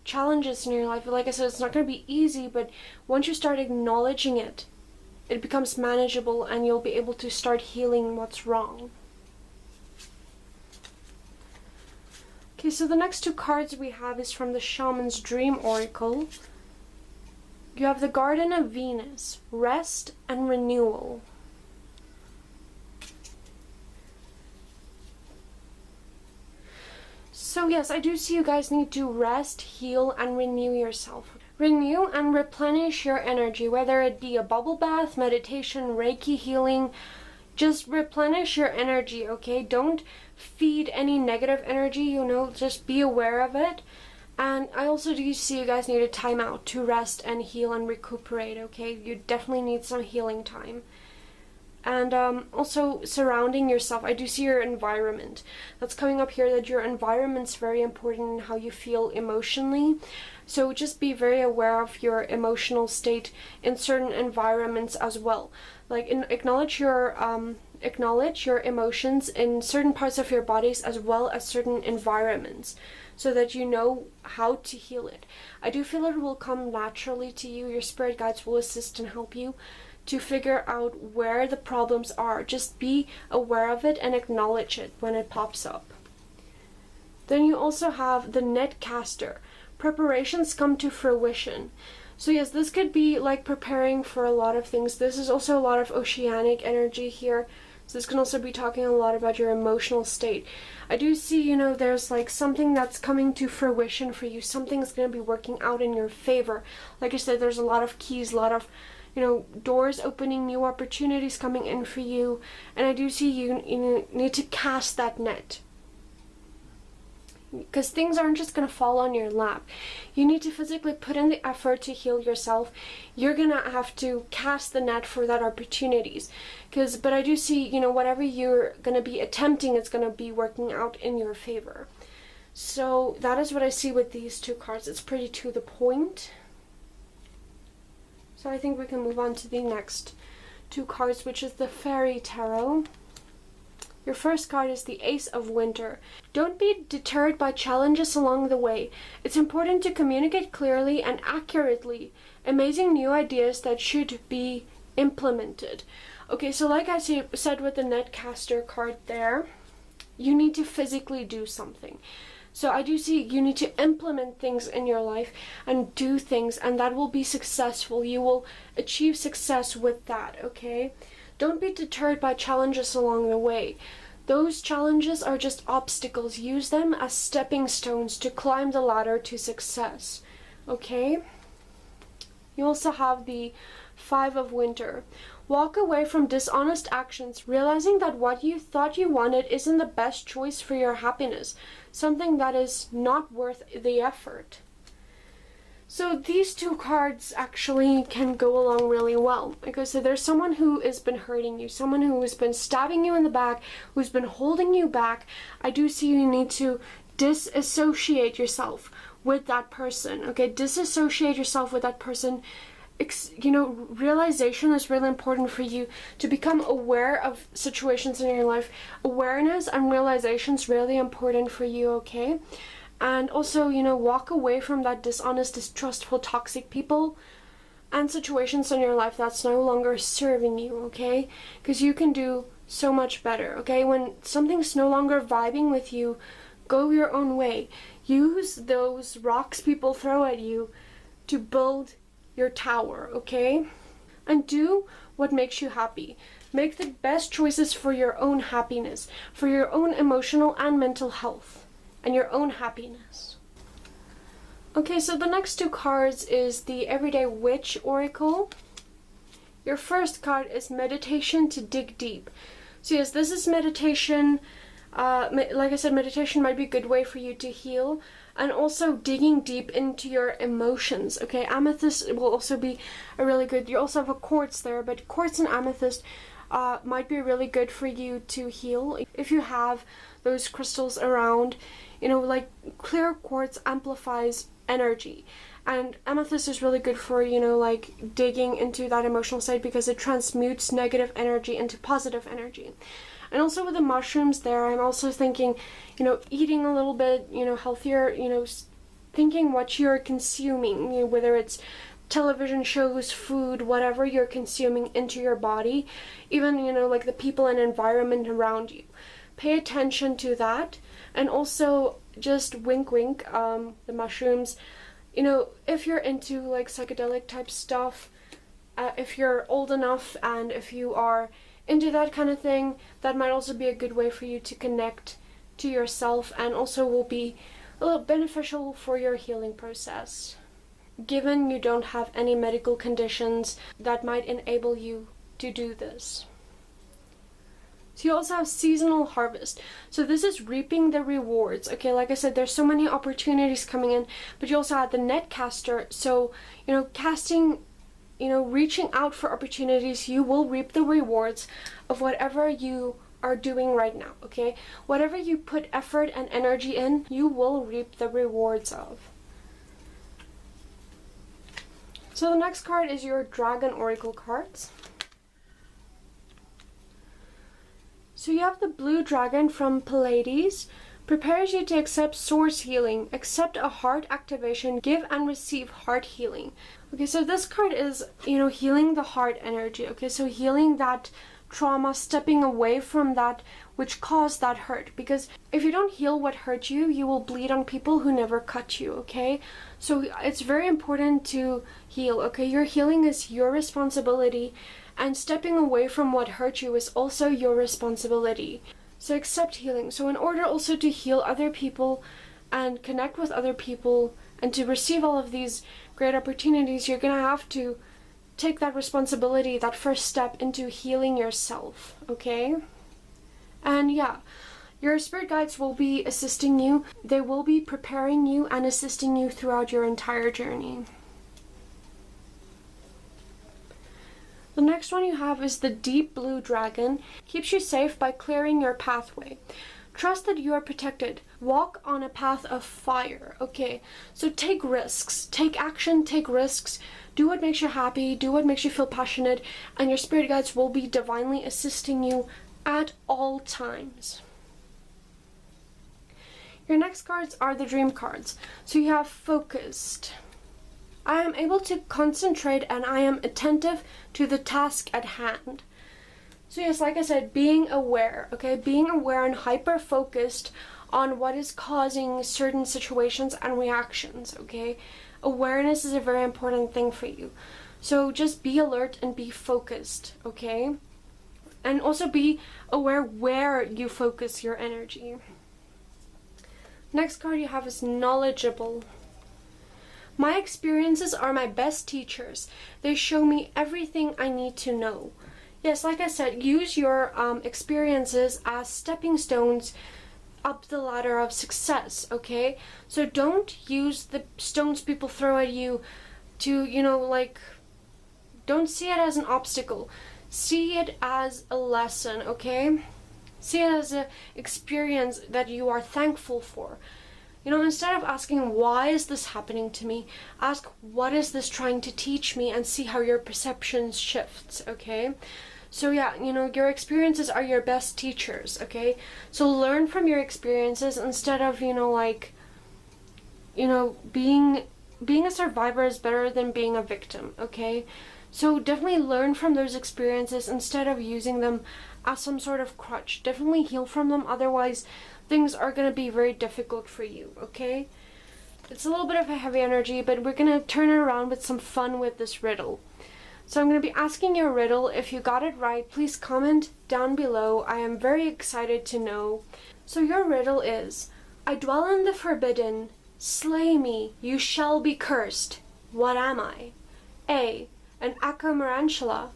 challenges in your life. Like I said, it's not going to be easy, but once you start acknowledging it, it becomes manageable and you'll be able to start healing what's wrong. Okay, so the next two cards we have is from the Shaman's Dream Oracle. You have the Garden of Venus, Rest and Renewal. So yes, I do see you guys need to rest, heal, and renew yourself. Renew and replenish your energy, whether it be a bubble bath, meditation, Reiki healing. Just replenish your energy, okay? Don't feed any negative energy, just be aware of it. And I also do see you guys need a time out to rest and heal and recuperate, okay? You definitely need some healing time. And also surrounding yourself. I do see your environment. That's coming up here, that your environment's very important in how you feel emotionally. So just be very aware of your emotional state in certain environments as well. Like acknowledge your emotions in certain parts of your bodies as well as certain environments, so that you know how to heal it. I do feel it will come naturally to you. Your spirit guides will assist and help you to figure out where the problems are. Just be aware of it and acknowledge it when it pops up. Then you also have the net caster. Preparations come to fruition. So yes, this could be like preparing for a lot of things. This is also a lot of oceanic energy here. So this can also be talking a lot about your emotional state. I do see, there's like something that's coming to fruition for you. Something's going to be working out in your favor. Like I said, there's a lot of keys, a lot of doors opening, new opportunities coming in for you. And I do see you need to cast that net. Because things aren't just going to fall on your lap. You need to physically put in the effort to heal yourself. You're going to have to cast the net for that opportunities. But I do see, whatever you're going to be attempting, it's going to be working out in your favor. So that is what I see with these two cards. It's pretty to the point. So I think we can move on to the next two cards, which is the Fairy Tarot. Your first card is the Ace of Winter. Don't be deterred by challenges along the way. It's important to communicate clearly and accurately amazing new ideas that should be implemented. Okay, so like I said with the Netcaster card there, you need to physically do something. So I do see you need to implement things in your life and do things, and that will be successful. You will achieve success with that, okay? Don't be deterred by challenges along the way. Those challenges are just obstacles. Use them as stepping stones to climb the ladder to success, okay? You also have the Five of Winter. Walk away from dishonest actions, realizing that what you thought you wanted isn't the best choice for your happiness, something that is not worth the effort. So these two cards actually can go along really well. Like I said, there's someone who has been hurting you, someone who has been stabbing you in the back, who's been holding you back. I do see you need to disassociate yourself with that person, okay? Disassociate yourself with that person. Realization is really important for you to become aware of situations in your life. Awareness and realization is really important for you, okay? And also, walk away from that dishonest, distrustful, toxic people and situations in your life that's no longer serving you, okay? Because you can do so much better, okay? When something's no longer vibing with you, go your own way. Use those rocks people throw at you to build your tower, okay? And do what makes you happy. Make the best choices for your own happiness, for your own emotional and mental health, and your own happiness. Okay, so the next two cards is the Everyday Witch Oracle. Your first card is Meditation to Dig Deep. So yes, this is meditation. Like I said, meditation might be a good way for you to heal, and also digging deep into your emotions, okay? Amethyst will also be a really good, you also have a quartz there, but quartz and amethyst might be really good for you to heal. If you have those crystals around, like clear quartz amplifies energy, and amethyst is really good for, like digging into that emotional side because it transmutes negative energy into positive energy. And also with the mushrooms there, I'm also thinking, eating a little bit, healthier, thinking what you're consuming, whether it's television shows, food, whatever you're consuming into your body, even, like the people and environment around you. Pay attention to that, and also just wink wink, the mushrooms, if you're into like psychedelic type stuff, if you're old enough and if you are into that kind of thing, that might also be a good way for you to connect to yourself, and also will be a little beneficial for your healing process. given you don't have any medical conditions that might enable you to do this. So you also have seasonal harvest. So this is reaping the rewards. Okay, like I said, there's so many opportunities coming in, but you also have the net caster. So, casting, reaching out for opportunities, you will reap the rewards of whatever you are doing right now, okay? Whatever you put effort and energy in, you will reap the rewards of. So the next card is your Dragon Oracle cards. So you have the blue dragon from Pleiades. Prepares you to accept source healing, accept a heart activation, give and receive heart healing. Okay, so this card is, healing the heart energy. Okay, so healing that trauma, stepping away from that which caused that hurt. Because if you don't heal what hurt you, you will bleed on people who never cut you, okay? So it's very important to heal, okay? Your healing is your responsibility, and stepping away from what hurt you is also your responsibility. So accept healing. So in order also to heal other people and connect with other people and to receive all of these great opportunities, you're gonna have to take that responsibility, that first step into healing yourself, okay? And yeah, your spirit guides will be assisting you. They will be preparing you and assisting you throughout your entire journey. The next one you have is the deep blue dragon. Keeps you safe by clearing your pathway. Trust that you are protected. Walk on a path of fire. Okay, so take risks. Take action, take risks. Do what makes you happy. Do what makes you feel passionate. And your spirit guides will be divinely assisting you at all times. Your next cards are the dream cards. So you have focused. I am able to concentrate and I am attentive to the task at hand. So yes, like I said, being aware, okay? Being aware and hyper-focused on what is causing certain situations and reactions, okay? Awareness is a very important thing for you. So just be alert and be focused, okay? And also be aware where you focus your energy. Next card you have is knowledgeable. My experiences are my best teachers. They show me everything I need to know. Yes, like I said, use your experiences as stepping stones up the ladder of success, okay? So don't use the stones people throw at you to, don't see it as an obstacle. See it as a lesson, okay? See it as an experience that you are thankful for. Instead of asking, why is this happening to me? Ask, what is this trying to teach me? And see how your perception shifts, okay? So yeah, your experiences are your best teachers, okay? So learn from your experiences instead of, being a survivor is better than being a victim, okay? So definitely learn from those experiences instead of using them as some sort of crutch. Definitely heal from them, otherwise things are going to be very difficult for you, okay? It's a little bit of a heavy energy, but we're going to turn it around with some fun with this riddle. So I'm going to be asking you a riddle. If you got it right, please comment down below. I am very excited to know. So your riddle is, I dwell in the forbidden, slay me, you shall be cursed. What am I? A, an acamarantula,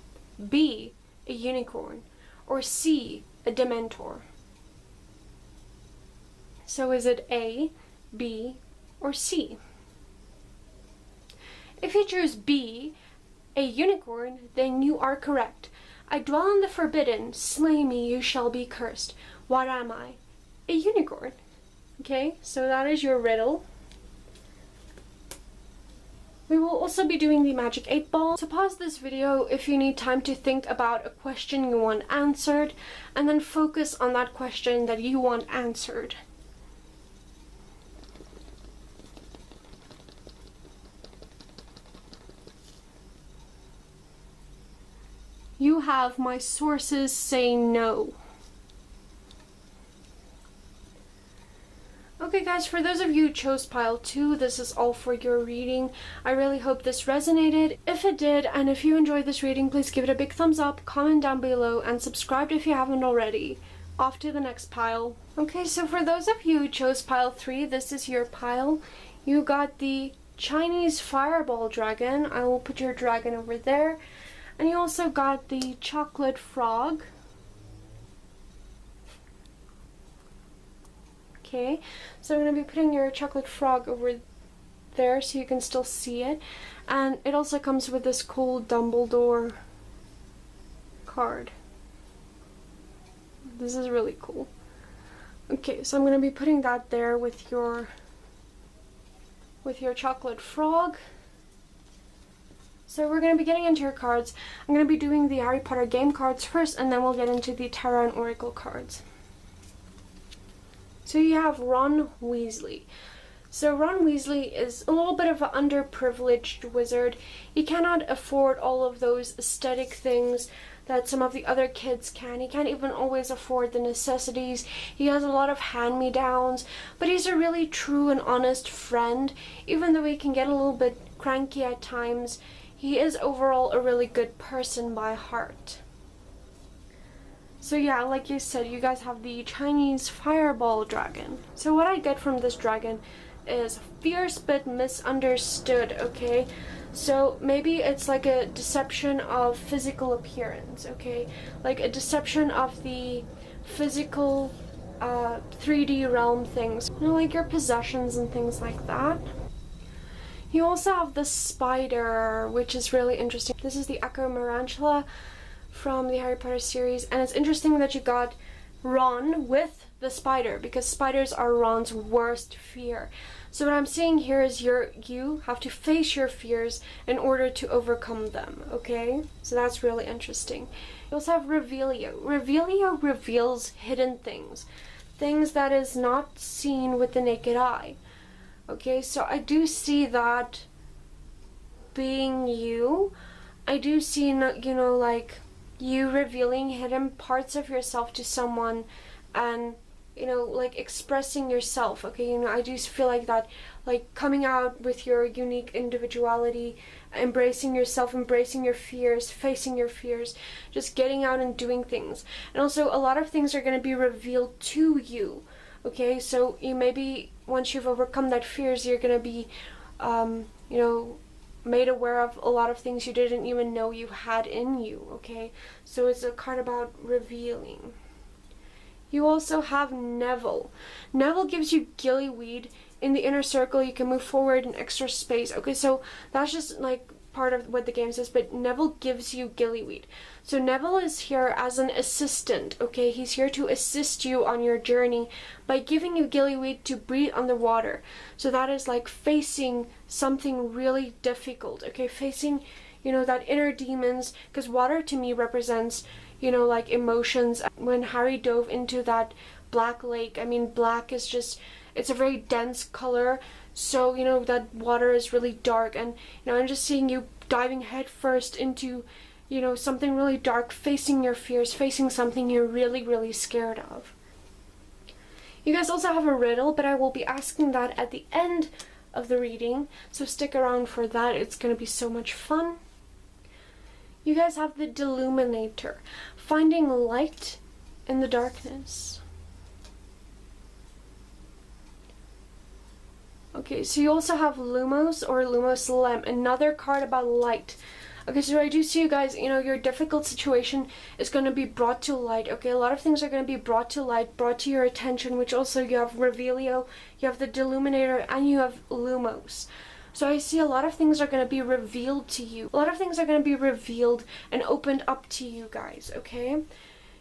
B, a unicorn, or C, a dementor? So is it A, B, or C? If you choose B, a unicorn, then you are correct. I dwell in the forbidden, slay me, you shall be cursed. What am I? A unicorn. Okay, so that is your riddle. We will also be doing the magic 8 ball. So pause this video if you need time to think about a question you want answered, and then focus on that question that you want answered. You have my sources say no. Okay guys, for those of you who chose pile 2, this is all for your reading. I really hope this resonated. If it did, and if you enjoyed this reading, please give it a big thumbs up, comment down below, and subscribe if you haven't already. Off to the next pile. Okay, so for those of you who chose pile 3, this is your pile. You got the Chinese fireball dragon. I will put your dragon over there. And you also got the chocolate frog. Okay, so I'm going to be putting your chocolate frog over there so you can still see it. And it also comes with this cool Dumbledore card. This is really cool. Okay, so I'm going to be putting that there with your chocolate frog. So we're going to be getting into your cards. I'm going to be doing the Harry Potter game cards first, and then we'll get into the Tarot and Oracle cards. So you have Ron Weasley. So Ron Weasley is a little bit of an underprivileged wizard. He cannot afford all of those aesthetic things that some of the other kids can. He can't even always afford the necessities. He has a lot of hand-me-downs, but he's a really true and honest friend. Even though he can get a little bit cranky at times, he is overall a really good person by heart. So yeah, like you said, you guys have the Chinese fireball dragon. So what I get from this dragon is fierce but misunderstood, okay? So maybe it's like a deception of physical appearance, okay? Like a deception of the physical 3D realm things. You know, like your possessions and things like that. You also have the spider, which is really interesting. This is the Echo Marantula from the Harry Potter series, and it's interesting that you got Ron with the spider, because spiders are Ron's worst fear. So what I'm seeing here is you have to face your fears in order to overcome them, okay? So that's really interesting. You also have Revelio. Revelio reveals hidden things, things that is not seen with the naked eye. Okay, so I do see that being you. I do see, you know, like you revealing hidden parts of yourself to someone, and you know, like expressing yourself. Okay, you know, I do feel like that, like coming out with your unique individuality, embracing yourself, embracing your fears, facing your fears, just getting out and doing things. And also a lot of things are going to be revealed to you. Okay, so you maybe once you've overcome that fears, you're going to be you know, made aware of a lot of things you didn't even know you had in you. Okay, so it's a card about revealing. You also have Neville. Neville gives you gillyweed. In the inner circle, you can move forward in extra space. Okay, so that's just like part of what the game says, but Neville gives you gillyweed. So Neville is here as an assistant, okay? He's here to assist you on your journey by giving you gillyweed to breathe underwater. So that is like facing something really difficult, okay? Facing, you know, that inner demons, because water to me represents, you know, like emotions. When Harry dove into that black lake, I mean, black is just, it's a very dense color. So, you know, that water is really dark, and, you know, I'm just seeing you diving head first into, you know, something really dark, facing your fears, facing something you're really, really scared of. You guys also have a riddle, but I will be asking that at the end of the reading, so stick around for that. It's going to be so much fun. You guys have the Deluminator, finding light in the darkness. Okay, so you also have Lumos or Lumos Lem, another card about light. Okay, so I do see you guys, you know, your difficult situation is going to be brought to light. Okay, a lot of things are going to be brought to light, brought to your attention, which also you have Revelio, you have the Deluminator, and you have Lumos. So I see a lot of things are going to be revealed to you. A lot of things are going to be revealed and opened up to you guys, okay?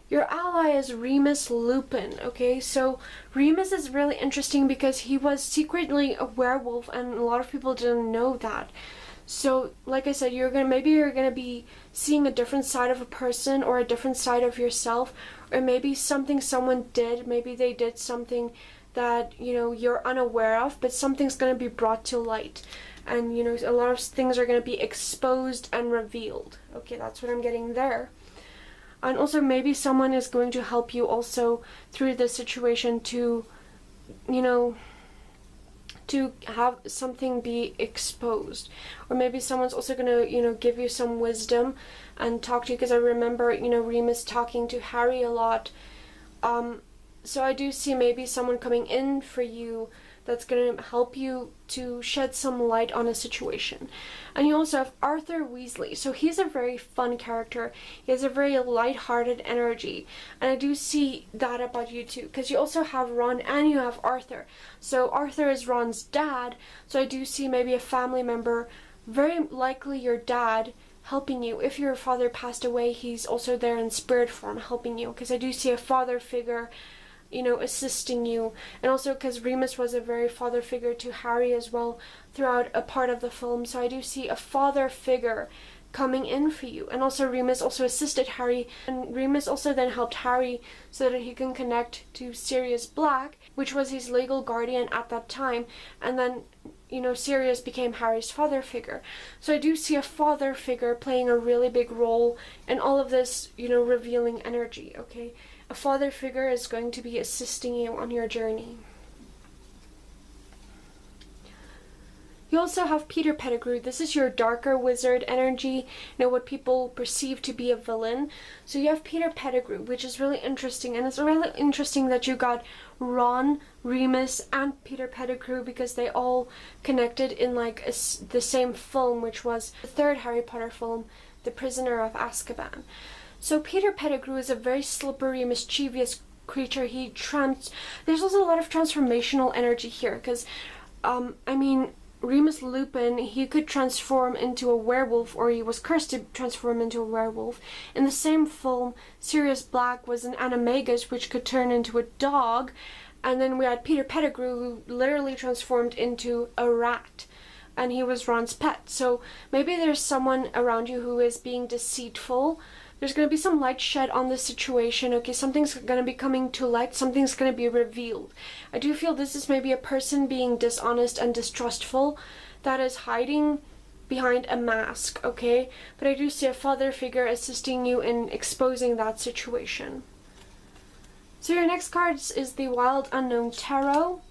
Your ally is Remus Lupin, okay? So Remus is really interesting because he was secretly a werewolf, and a lot of people didn't know that. So, like I said, maybe you're gonna be seeing a different side of a person or a different side of yourself, or maybe something someone did, maybe they did something that, you know, you're unaware of, but something's gonna be brought to light. And, you know, a lot of things are gonna be exposed and revealed. Okay, that's what I'm getting there. And also maybe someone is going to help you also through this situation to, you know, to have something be exposed. Or maybe someone's also going to, you know, give you some wisdom and talk to you, because I remember, you know, Remus talking to Harry a lot. So I do see maybe someone coming in for you that's going to help you to shed some light on a situation. And you also have Arthur Weasley. So he's a very fun character. He has a very light-hearted energy. And I do see that about you too, because you also have Ron and you have Arthur. So Arthur is Ron's dad, so I do see maybe a family member, very likely your dad, helping you. If your father passed away, he's also there in spirit form helping you, because I do see a father figure, you know, assisting you. And also because Remus was a very father figure to Harry as well throughout a part of the film, so I do see a father figure coming in for you. And also Remus also assisted Harry, and Remus also then helped Harry so that he can connect to Sirius Black, which was his legal guardian at that time, and then, you know, Sirius became Harry's father figure. So I do see a father figure playing a really big role in all of this, you know, revealing energy, okay? A father figure is going to be assisting you on your journey. You also have Peter Pettigrew. This is your darker wizard energy, you know, what people perceive to be a villain. So you have Peter Pettigrew, which is really interesting, and it's really interesting that you got Ron, Remus, and Peter Pettigrew, because they all connected in like the same film, which was the third Harry Potter film, The Prisoner of Azkaban. So Peter Pettigrew is a very slippery, mischievous creature. There's also a lot of transformational energy here, because, I mean, Remus Lupin, he could transform into a werewolf, or he was cursed to transform into a werewolf. In the same film, Sirius Black was an animagus, which could turn into a dog, and then we had Peter Pettigrew, who literally transformed into a rat, and he was Ron's pet. So maybe there's someone around you who is being deceitful. There's going to be some light shed on this situation, okay? Something's going to be coming to light, something's going to be revealed. I do feel this is maybe a person being dishonest and distrustful that is hiding behind a mask, okay? But I do see a father figure assisting you in exposing that situation. So your next card is the Wild Unknown Tarot.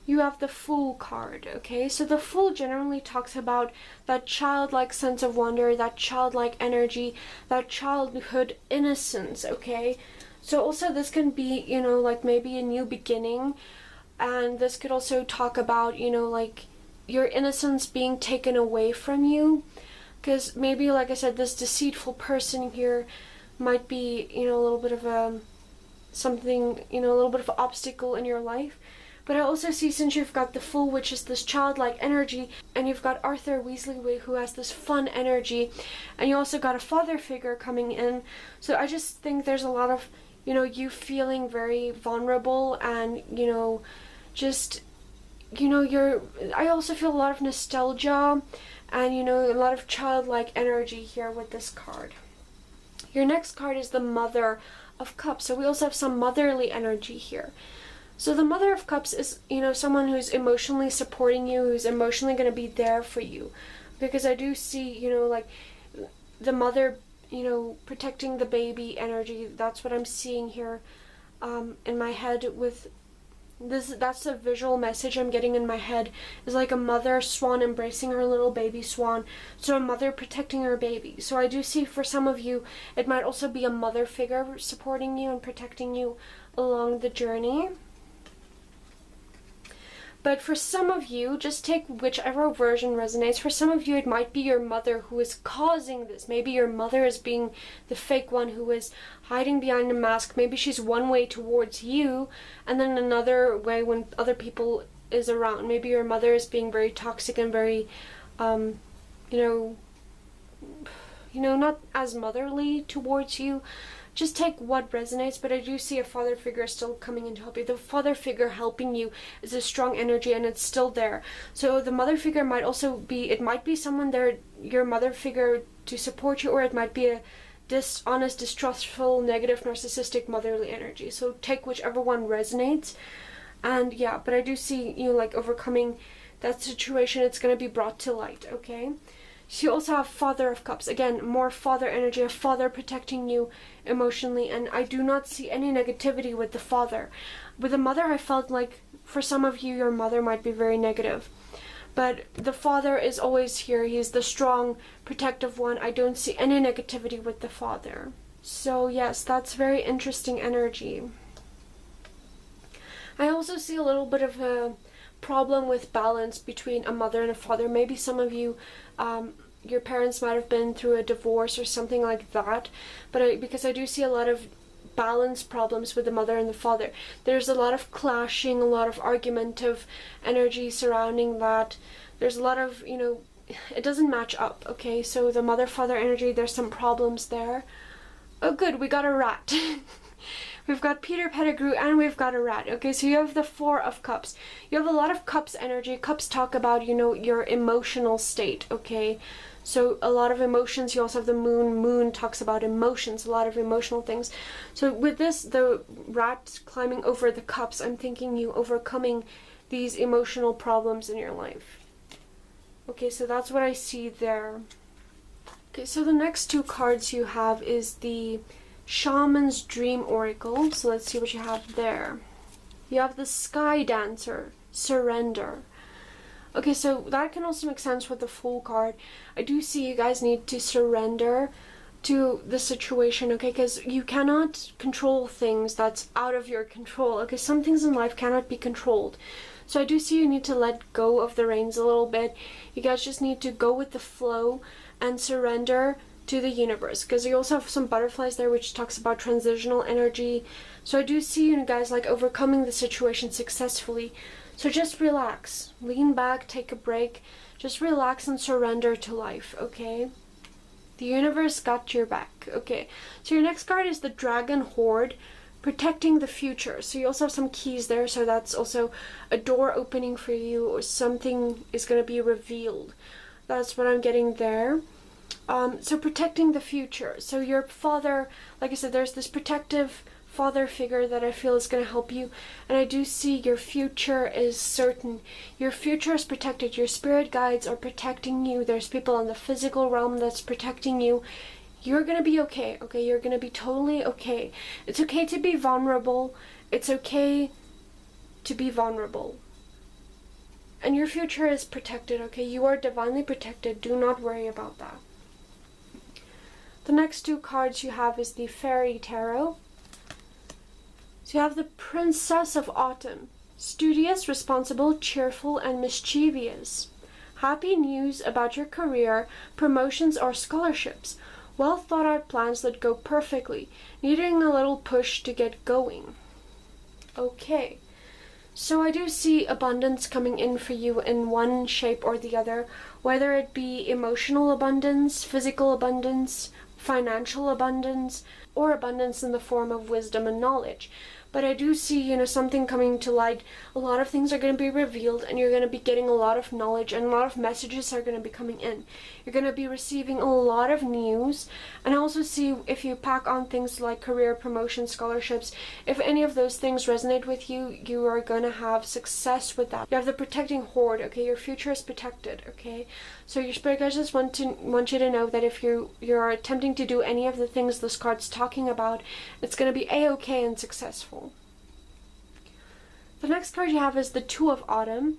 You have the Fool card, okay? So the Fool generally talks about that childlike sense of wonder, that childlike energy, that childhood innocence, okay? So also this can be, you know, like maybe a new beginning, and this could also talk about, you know, like your innocence being taken away from you, because maybe, like I said, this deceitful person here might be, you know, a little bit of a something, you know, a little bit of an obstacle in your life. But I also see, since you've got the Fool, which is this childlike energy, and you've got Arthur Weasley, who has this fun energy, and you also got a father figure coming in, so I just think there's a lot of, you know, you feeling very vulnerable, and, you know, just, you know, I also feel a lot of nostalgia, and, you know, a lot of childlike energy here with this card. Your next card is the Mother of Cups, so we also have some motherly energy here. So the Mother of Cups is, you know, someone who's emotionally supporting you, who's emotionally going to be there for you. Because I do see, you know, like the mother, you know, protecting the baby energy. That's what I'm seeing here in my head with this. That's the visual message I'm getting in my head, is like a mother swan embracing her little baby swan. So a mother protecting her baby. So I do see for some of you, it might also be a mother figure supporting you and protecting you along the journey. But for some of you, just take whichever version resonates. For some of you, it might be your mother who is causing this. Maybe your mother is being the fake one who is hiding behind a mask. Maybe she's one way towards you, and then another way when other people is around. Maybe your mother is being very toxic and very, you know, not as motherly towards you. Just take what resonates, but I do see a father figure still coming in to help you. The father figure helping you is a strong energy, and it's still there. So the mother figure might also be, it might be someone there, your mother figure, to support you, or it might be a dishonest, distrustful, negative, narcissistic, motherly energy. So take whichever one resonates. And yeah, but I do see you like overcoming that situation. It's going to be brought to light, okay? So you also have Father of Cups. Again, more father energy, a father protecting you emotionally, and I do not see any negativity with the father. With the mother, I felt like for some of you, your mother might be very negative. But the father is always here. He's the strong, protective one. I don't see any negativity with the father. So yes, that's very interesting energy. I also see a little bit of a problem with balance between a mother and a father. Maybe some of you, your parents might have been through a divorce or something like that, but because I do see a lot of balance problems with the mother and the father. There's a lot of clashing, a lot of argumentative energy surrounding that. There's a lot of, it doesn't match up, okay? So the mother-father energy, there's some problems there. Oh good, we got a rat. We've got Peter Pettigrew and we've got a rat. Okay, so you have the Four of Cups. You have a lot of Cups energy. Cups talk about, your emotional state, okay? So a lot of emotions. You also have the Moon. Moon talks about emotions, a lot of emotional things. So with this, the rat climbing over the cups, I'm thinking you overcoming these emotional problems in your life. Okay, so that's what I see there. Okay, so the next two cards you have is the Shaman's Dream Oracle. So let's see what you have there. You have the Sky Dancer, Surrender. Okay, so that can also make sense with the Fool card. I do see you guys need to surrender to the situation, okay? Because you cannot control things that's out of your control. Okay, some things in life cannot be controlled. So I do see you need to let go of the reins a little bit. You guys just need to go with the flow and surrender to the universe, because you also have some butterflies there, which talks about transitional energy. So I do see you guys like overcoming the situation successfully. So just relax, lean back, take a break, just relax and surrender to life, okay? The universe got your back, okay? So your next card is the Dragon Horde, protecting the future. So you also have some keys there, so that's also a door opening for you, or something is going to be revealed. That's what I'm getting there. So protecting the future. So your father, like I said, there's this protective father figure that I feel is going to help you, and I do see your future is certain. Your future is protected. Your spirit guides are protecting you. There's people in the physical realm that's protecting you. You're going to be okay, okay? You're going to be totally okay. It's okay to be vulnerable. It's okay to be vulnerable. And your future is protected, okay? You are divinely protected. Do not worry about that. The next two cards you have is the Fairy Tarot. So you have the Princess of Autumn. Studious, responsible, cheerful, and mischievous. Happy news about your career, promotions, or scholarships. Well thought out plans that go perfectly. Needing a little push to get going. Okay. So I do see abundance coming in for you in one shape or the other, whether it be emotional abundance, physical abundance, financial abundance, or abundance in the form of wisdom and knowledge. But I do see, something coming to light. A lot of things are going to be revealed, and you're going to be getting a lot of knowledge, and a lot of messages are going to be coming in. You're going to be receiving a lot of news. And I also see, if you pack on things like career, promotion, scholarships, if any of those things resonate with you, you are going to have success with that. You have the Protecting Horde, okay? Your future is protected, okay? So your spirit guides just want you to know that if you're attempting to do any of the things this card's talking about, it's going to be a-okay and successful. The next card you have is the Two of Autumn.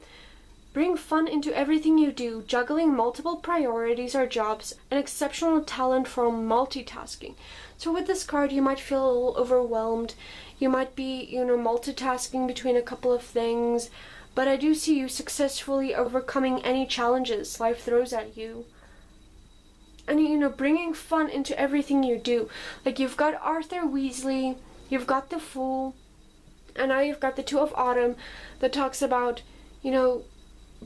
Bring fun into everything you do, juggling multiple priorities or jobs, an exceptional talent for multitasking. So with this card, you might feel a little overwhelmed. You might be, multitasking between a couple of things. But I do see you successfully overcoming any challenges life throws at you. And, bringing fun into everything you do. Like, you've got Arthur Weasley, you've got the Fool, and now you've got the Two of Autumn that talks about,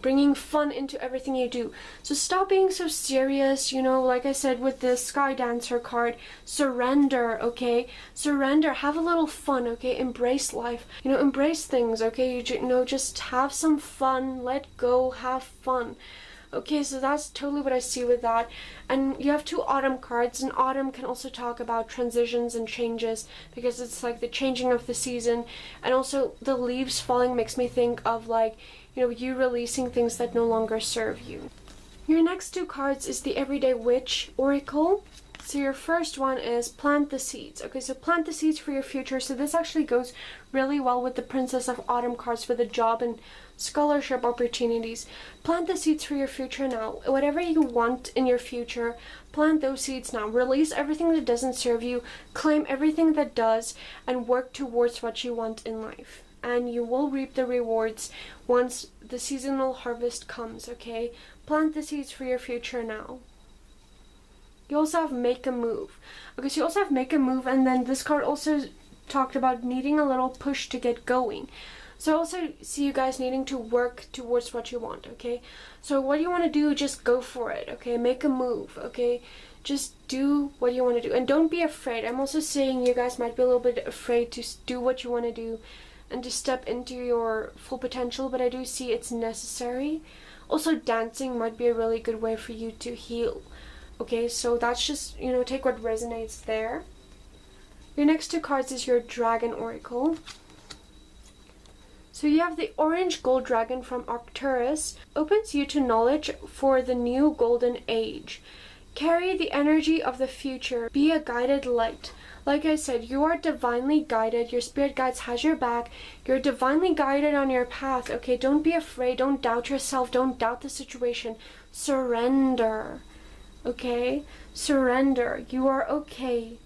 bringing fun into everything you do. So stop being so serious, like I said with the Sky Dancer card, surrender, okay? Surrender, have a little fun, okay? Embrace life, embrace things, okay? Just have some fun, let go, have fun. Okay, so that's totally what I see with that. And you have two autumn cards, and autumn can also talk about transitions and changes, because it's like the changing of the season. And also the leaves falling makes me think of like, you releasing things that no longer serve you. Your next two cards is the Everyday Witch Oracle. So your first one is Plant the Seeds. Okay, so plant the seeds for your future. So this actually goes really well with the Princess of Autumn cards for the job and scholarship opportunities. Plant the seeds for your future now. Whatever you want in your future, plant those seeds now. Release everything that doesn't serve you, claim everything that does, and work towards what you want in life. and you will reap the rewards once the seasonal harvest comes, okay? Plant the seeds for your future now. You also have make a move. Okay, so you also have make a move, and then this card also talked about needing a little push to get going. So I also see you guys needing to work towards what you want, okay? So what you want to do, just go for it, okay? Make a move, okay? Just do what you want to do. And don't be afraid. I'm also saying you guys might be a little bit afraid to do what you want to do and to step into your full potential, but I do see it's necessary. Also, dancing might be a really good way for you to heal. Okay, so that's just, you know, take what resonates there. Your next two cards is your Dragon Oracle. So you have the Orange Gold Dragon from Arcturus. Opens you to knowledge for the new golden age. Carry the energy of the future. Be a guided light. Like I said, you are divinely guided. Your spirit guides has your back. You're divinely guided on your path. Okay, don't be afraid. Don't doubt yourself. Don't doubt the situation. Surrender. Okay? Surrender. You are okay.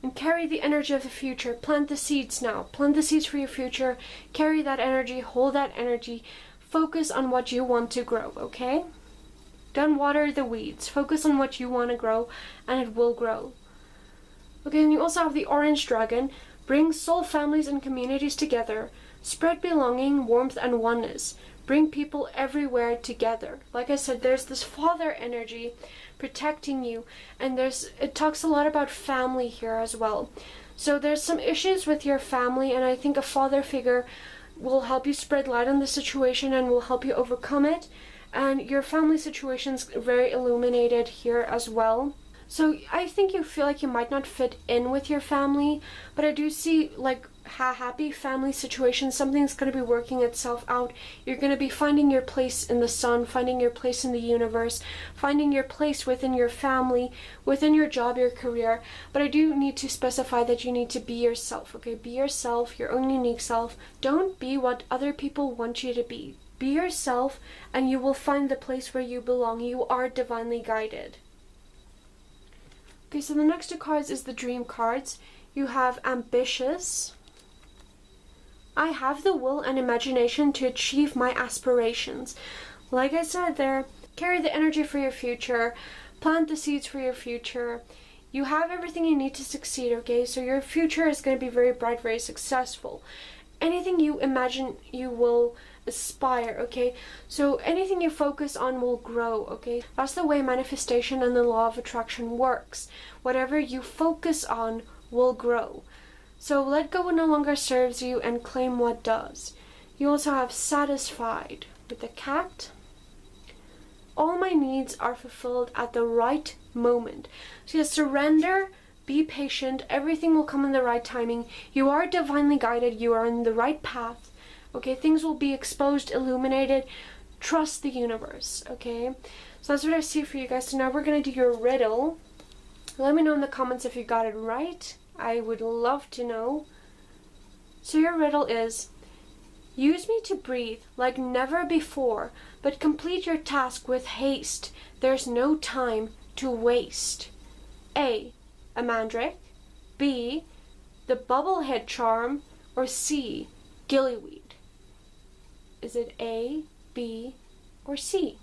And carry the energy of the future. Plant the seeds now. Plant the seeds for your future. Carry that energy. Hold that energy. Focus on what you want to grow, okay? Don't water the weeds. Focus on what you want to grow, and it will grow. Okay, and you also have the Orange Dragon. Bring soul families and communities together. Spread belonging, warmth, and oneness. Bring people everywhere together. Like I said, there's this father energy protecting you, and it talks a lot about family here as well. So there's some issues with your family, and I think a father figure will help you spread light on the situation and will help you overcome it. And your family situation's very illuminated here as well. So I think you feel like you might not fit in with your family, but I do see like happy family situations. Something's going to be working itself out. You're going to be finding your place in the sun, finding your place in the universe, finding your place within your family, within your job, your career. But I do need to specify that you need to be yourself, okay? Be yourself, your own unique self. Don't be what other people want you to be. Be yourself, and you will find the place where you belong. You are divinely guided. Okay, so the next two cards is the Dream cards. You have Ambitious. I have the will and imagination to achieve my aspirations. Like I said there, carry the energy for your future. Plant the seeds for your future. You have everything you need to succeed, okay? So your future is going to be very bright, very successful. Anything you imagine, you will aspire, okay? So anything you focus on will grow, okay? That's the way manifestation and the law of attraction works. Whatever you focus on will grow. So let go what no longer serves you and claim what does. You also have Satisfied with the cat. All my needs are fulfilled at the right moment. So you surrender, be patient, everything will come in the right timing. You are divinely guided, you are in the right path. Okay, things will be exposed, illuminated. Trust the universe, okay? So that's what I see for you guys. So now we're going to do your riddle. Let me know in the comments if you got it right. I would love to know. So your riddle is, use me to breathe like never before, but complete your task with haste. There's no time to waste. A mandrake, B, the bubblehead charm, or C, gillyweed? Is it A, B, or C?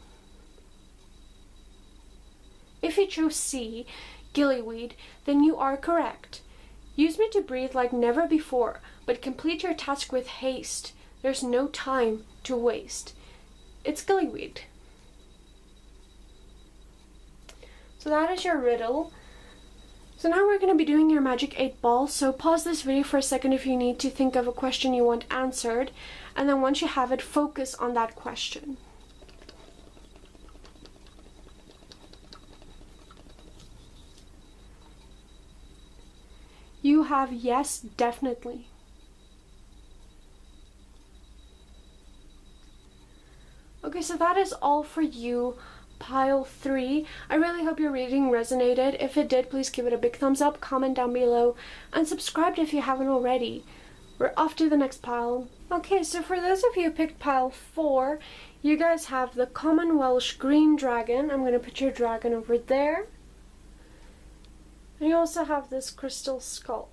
If you chose C, gillyweed, then you are correct. Use me to breathe like never before, but complete your task with haste. There's no time to waste. It's gillyweed. So that is your riddle. So now we're going to be doing your Magic 8 Ball, so pause this video for a second if you need to think of a question you want answered, and then once you have it, focus on that question. You have yes, definitely. Okay, so that is all for you. Pile 3. I really hope your reading resonated. If it did, please give it a big thumbs up, comment down below, and subscribe if you haven't already. We're off to the next pile. Okay, so for those of you who picked pile 4, you guys have the Common Welsh Green Dragon. I'm going to put your dragon over there. And you also have this crystal skull,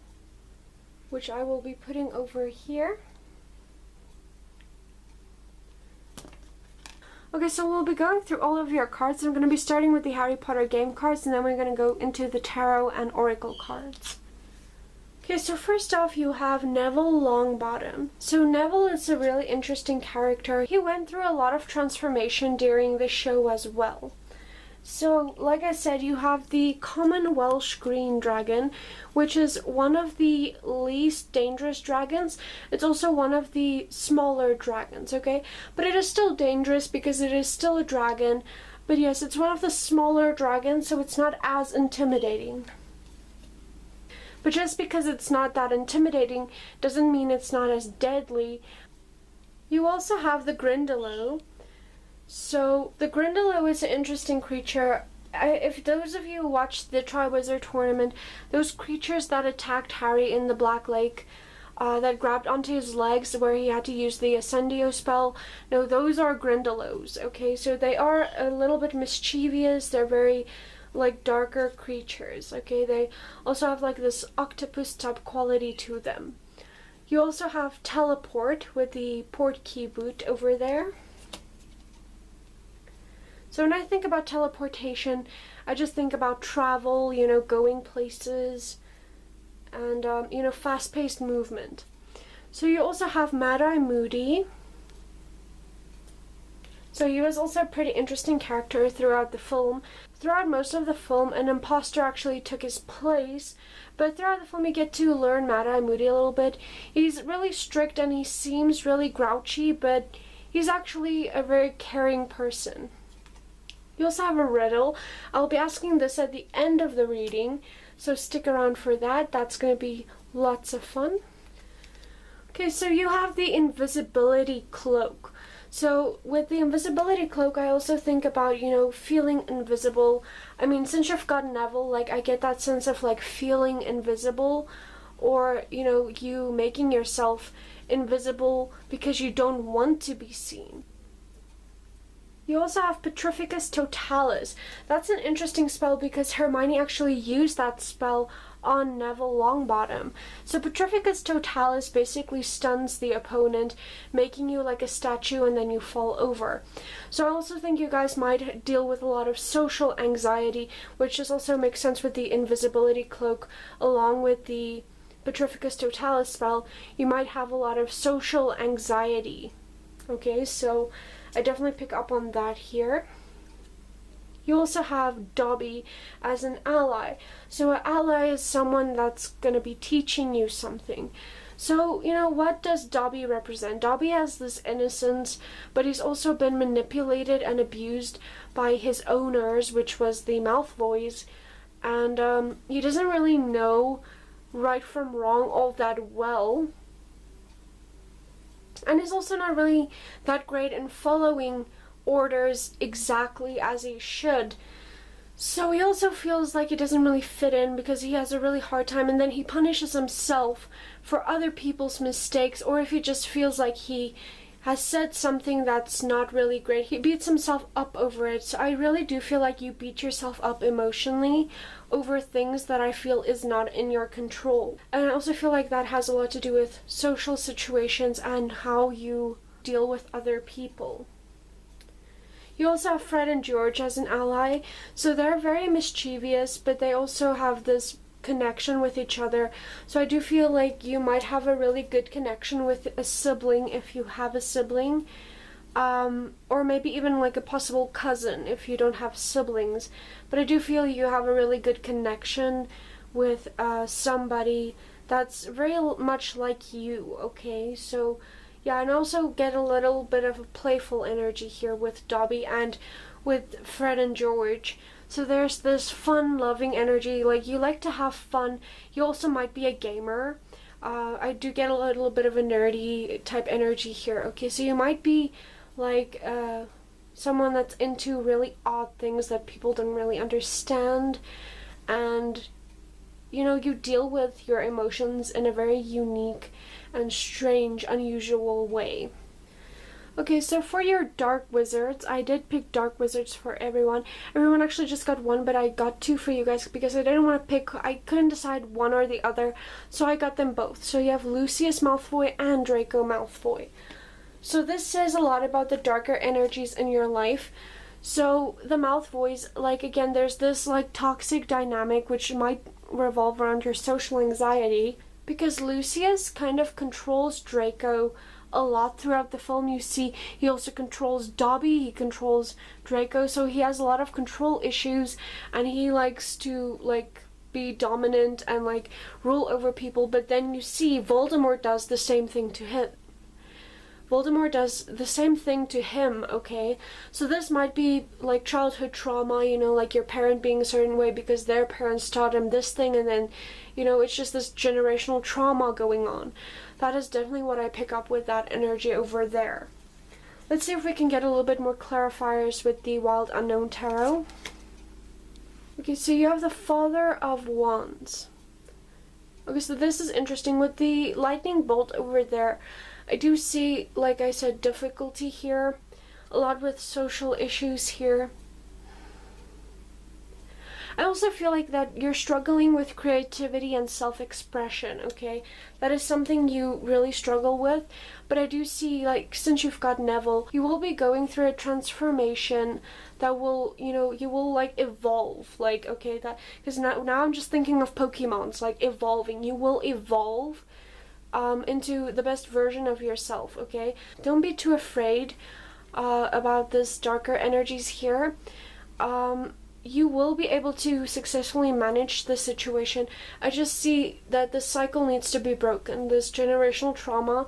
which I will be putting over here. Okay, so we'll be going through all of your cards. I'm going to be starting with the Harry Potter game cards, and then we're going to go into the tarot and oracle cards. Okay, so first off you have Neville Longbottom. So Neville is a really interesting character. He went through a lot of transformation during the show as well. So, like I said, you have the common Welsh green dragon, which is one of the least dangerous dragons. It's also one of the smaller dragons, okay? But it is still dangerous because it is still a dragon. But yes, it's one of the smaller dragons, so it's not as intimidating. But just because it's not that intimidating doesn't mean it's not as deadly. You also have the Grindylow. So the Grindylow is an interesting creature. If those of you who watched the Triwizard Tournament, those creatures that attacked Harry in the Black Lake, that grabbed onto his legs where he had to use the Ascendio spell, no, those are Grindylows, okay? So they are a little bit mischievous. They're very like darker creatures, okay? They also have like this octopus type quality to them. You also have Teleport with the Portkey boot over there. So when I think about teleportation, I just think about travel, you know, going places, and, you know, fast-paced movement. So you also have Mad-Eye Moody. So he was also a pretty interesting character throughout the film. Throughout most of the film, an imposter actually took his place, but throughout the film you get to learn Mad-Eye Moody a little bit. He's really strict and he seems really grouchy, but he's actually a very caring person. You also have a riddle. I'll be asking this at the end of the reading, so stick around for that. That's going to be lots of fun. Okay, so you have the invisibility cloak. So with the invisibility cloak, I also think about, you know, feeling invisible. I mean, since you've got Neville, like, I get that sense of, like, feeling invisible, or, you know, you making yourself invisible because you don't want to be seen. You also have Petrificus Totalis. That's an interesting spell because Hermione actually used that spell on Neville Longbottom. So Petrificus Totalis basically stuns the opponent, making you like a statue and then you fall over. So I also think you guys might deal with a lot of social anxiety, which just also makes sense with the invisibility cloak along with the Petrificus Totalis spell. You might have a lot of social anxiety. Okay, so I definitely pick up on that here. You also have Dobby as an ally. So an ally is someone that's going to be teaching you something. So, you know, what does Dobby represent? Dobby has this innocence, but he's also been manipulated and abused by his owners, which was the Malfoys. And he doesn't really know right from wrong all that well. And he's also not really that great in following orders exactly as he should. So he also feels like he doesn't really fit in because he has a really hard time, and then he punishes himself for other people's mistakes, or if he just feels like he has said something that's not really great, he beats himself up over it. So I really do feel like you beat yourself up emotionally over things that I feel is not in your control. And I also feel like that has a lot to do with social situations and how you deal with other people. You also have Fred and George as an ally. So they're very mischievous, but they also have this connection with each other. So I do feel like you might have a really good connection with a sibling if you have a sibling. Or maybe even like a possible cousin if you don't have siblings. But I do feel you have a really good connection with somebody that's very much like you, okay? So yeah, and also get a little bit of a playful energy here with Dobby and with Fred and George. So there's this fun, loving energy, like you like to have fun. You also might be a gamer. I do get a little bit of a nerdy type energy here, okay? So you might be like someone that's into really odd things that people don't really understand, and you know, you deal with your emotions in a very unique and strange, unusual way. Okay, so for your dark wizards, I did pick dark wizards for everyone. Everyone actually just got one, but I got two for you guys because I didn't want to pick, I couldn't decide one or the other, so I got them both. So you have Lucius Malfoy and Draco Malfoy. So this says a lot about the darker energies in your life. So the mouth voice, like again, there's this like toxic dynamic which might revolve around your social anxiety, because Lucius kind of controls Draco a lot throughout the film. You see he also controls Dobby, he controls Draco, so he has a lot of control issues, and he likes to like be dominant and like rule over people. But then you see Voldemort does the same thing to him. Okay? So this might be like childhood trauma, you know, like your parent being a certain way because their parents taught him this thing, and then, you know, it's just this generational trauma going on. That is definitely what I pick up with that energy over there. Let's see if we can get a little bit more clarifiers with the Wild Unknown Tarot. Okay, so you have the Father of Wands. Okay, so this is interesting. With the lightning bolt over there, I do see, like I said, difficulty here. A lot with social issues here. I also feel like that you're struggling with creativity and self-expression, okay? That is something you really struggle with. But I do see, like, since you've got Neville, you will be going through a transformation that will, you know, you will, like, evolve. Like, okay, that, because now I'm just thinking of Pokemons, like, evolving. You will evolve into the best version of yourself, okay? Don't be too afraid about this darker energies here. You will be able to successfully manage the situation. I just see that the cycle needs to be broken. This generational trauma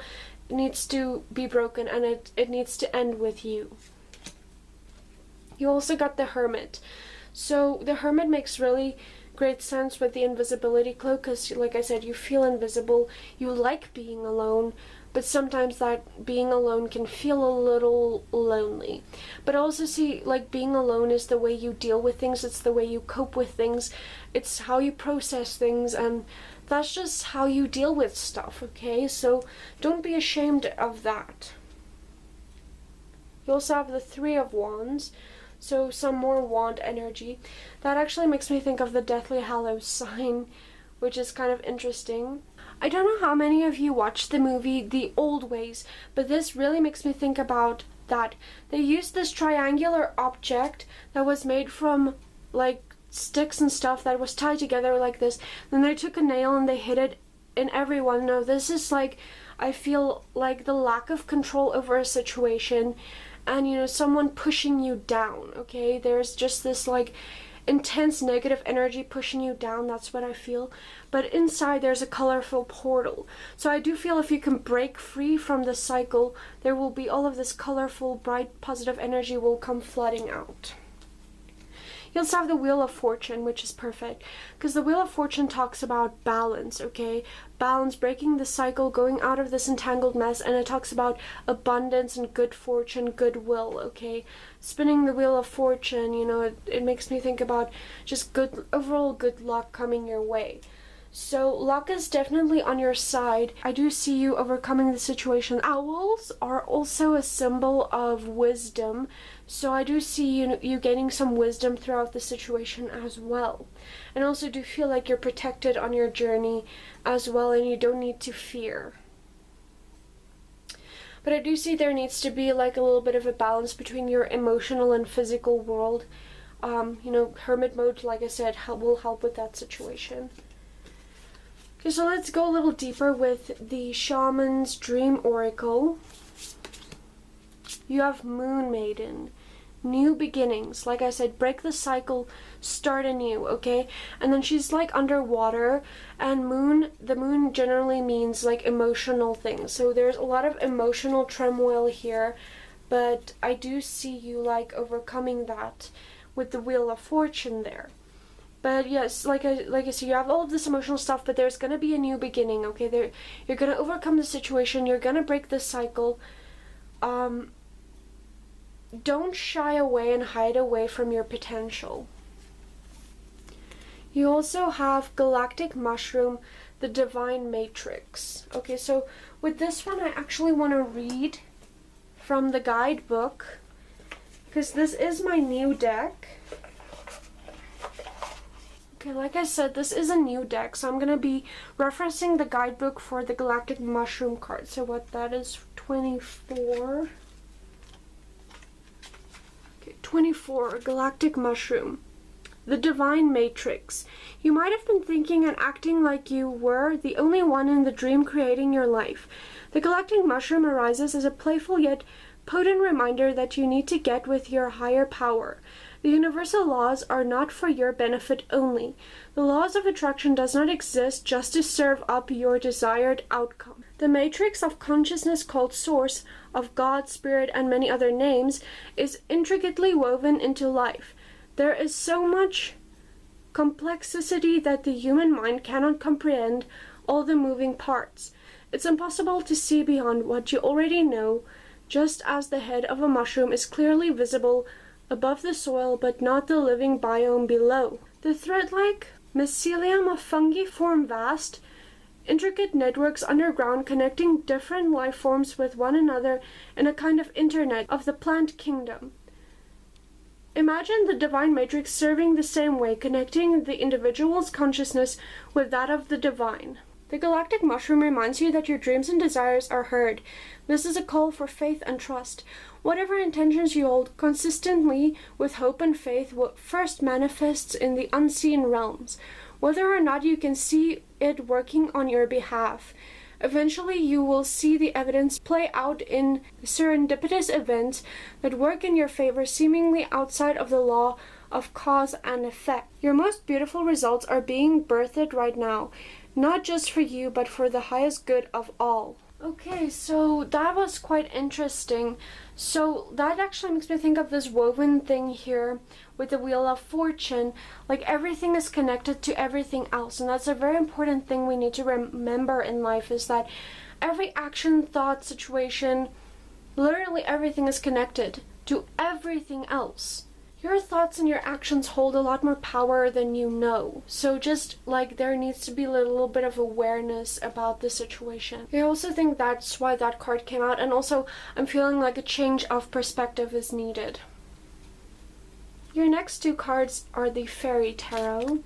needs to be broken, and it needs to end with you. You also got the Hermit. So the Hermit makes really great sense with the invisibility cloak, because like I said, you feel invisible, you like being alone, but sometimes that being alone can feel a little lonely. But I also see like being alone is the way you deal with things, it's the way you cope with things, it's how you process things, and that's just how you deal with stuff, okay? So don't be ashamed of that. You also have the Three of Wands. So some more wand energy. That actually makes me think of the Deathly Hallows sign, which is kind of interesting. I don't know how many of you watched the movie The Old Ways, but this really makes me think about that. They used this triangular object that was made from like sticks and stuff that was tied together like this. Then they took a nail and they hit it in everyone. Now this is like, I feel like the lack of control over a situation, and you know, someone pushing you down, okay? There's just this like intense negative energy pushing you down. That's what I feel. But inside there's a colorful portal. So I do feel if you can break free from the cycle, there will be all of this colorful, bright, positive energy will come flooding out. You also have the Wheel of Fortune, which is perfect, because the Wheel of Fortune talks about balance, okay? Balance, breaking the cycle, going out of this entangled mess, and it talks about abundance and good fortune, goodwill, okay? Spinning the Wheel of Fortune, you know, it makes me think about just good, overall good luck coming your way. So luck is definitely on your side. I do see you overcoming the situation. Owls are also a symbol of wisdom, so I do see you gaining some wisdom throughout the situation as well. And also do feel like you're protected on your journey as well, and you don't need to fear. But I do see there needs to be like a little bit of a balance between your emotional and physical world. You know, hermit mode, like I said, will help with that situation. Okay, so let's go a little deeper with the Shaman's Dream Oracle. You have Moon Maiden. New beginnings. Like I said, break the cycle, start anew, okay? And then she's like underwater, and the moon generally means like emotional things. So there's a lot of emotional turmoil here, but I do see you like overcoming that with the Wheel of Fortune there. But yes, like I said, you have all of this emotional stuff, but there's gonna be a new beginning, okay? You're gonna overcome the situation, you're gonna break this cycle. Don't shy away and hide away from your potential. You also have Galactic Mushroom, the Divine Matrix. Okay, so with this one, I actually want to read from the guidebook, because this is my new deck. Okay, like I said, this is a new deck, so I'm going to be referencing the guidebook for the Galactic Mushroom card. So what that is, 24. Okay, 24, Galactic Mushroom. The Divine Matrix. You might have been thinking and acting like you were the only one in the dream creating your life. The Galactic Mushroom arises as a playful yet potent reminder that you need to get with your higher power. The universal laws are not for your benefit only. The laws of attraction does not exist just to serve up your desired outcome. The matrix of consciousness called Source, of God, Spirit, and many other names, is intricately woven into life. There is so much complexity that the human mind cannot comprehend all the moving parts. It's impossible to see beyond what you already know, just as the head of a mushroom is clearly visible above the soil but not the living biome below. The thread-like mycelium of fungi form vast, intricate networks underground connecting different life forms with one another in a kind of internet of the plant kingdom. Imagine the divine matrix serving the same way, connecting the individual's consciousness with that of the divine. The galactic mushroom reminds you that your dreams and desires are heard. This is a call for faith and trust. Whatever intentions you hold consistently with hope and faith will first manifests in the unseen realms, whether or not you can see it working on your behalf. Eventually, you will see the evidence play out in serendipitous events that work in your favor, seemingly outside of the law of cause and effect. Your most beautiful results are being birthed right now, not just for you, but for the highest good of all. Okay, so that was quite interesting. So that actually makes me think of this woven thing here with the Wheel of Fortune. Like, everything is connected to everything else, and that's a very important thing we need to remember in life, is that every action, thought, situation, literally everything is connected to everything else. Your thoughts and your actions hold a lot more power than you know. So just like there needs to be a little bit of awareness about the situation. I also think that's why that card came out, and also I'm feeling like a change of perspective is needed. Your next two cards are the Fairy Tarot.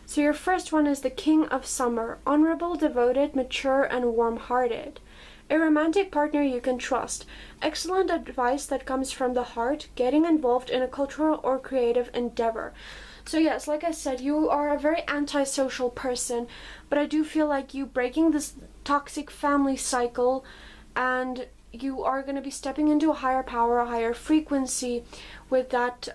So your first one is the King of Summer, honorable, devoted, mature, and warm-hearted. A romantic partner you can trust. Excellent advice that comes from the heart, getting involved in a cultural or creative endeavor. So yes, like I said, you are a very antisocial person, but I do feel like you breaking this toxic family cycle, and you are going to be stepping into a higher power, a higher frequency with that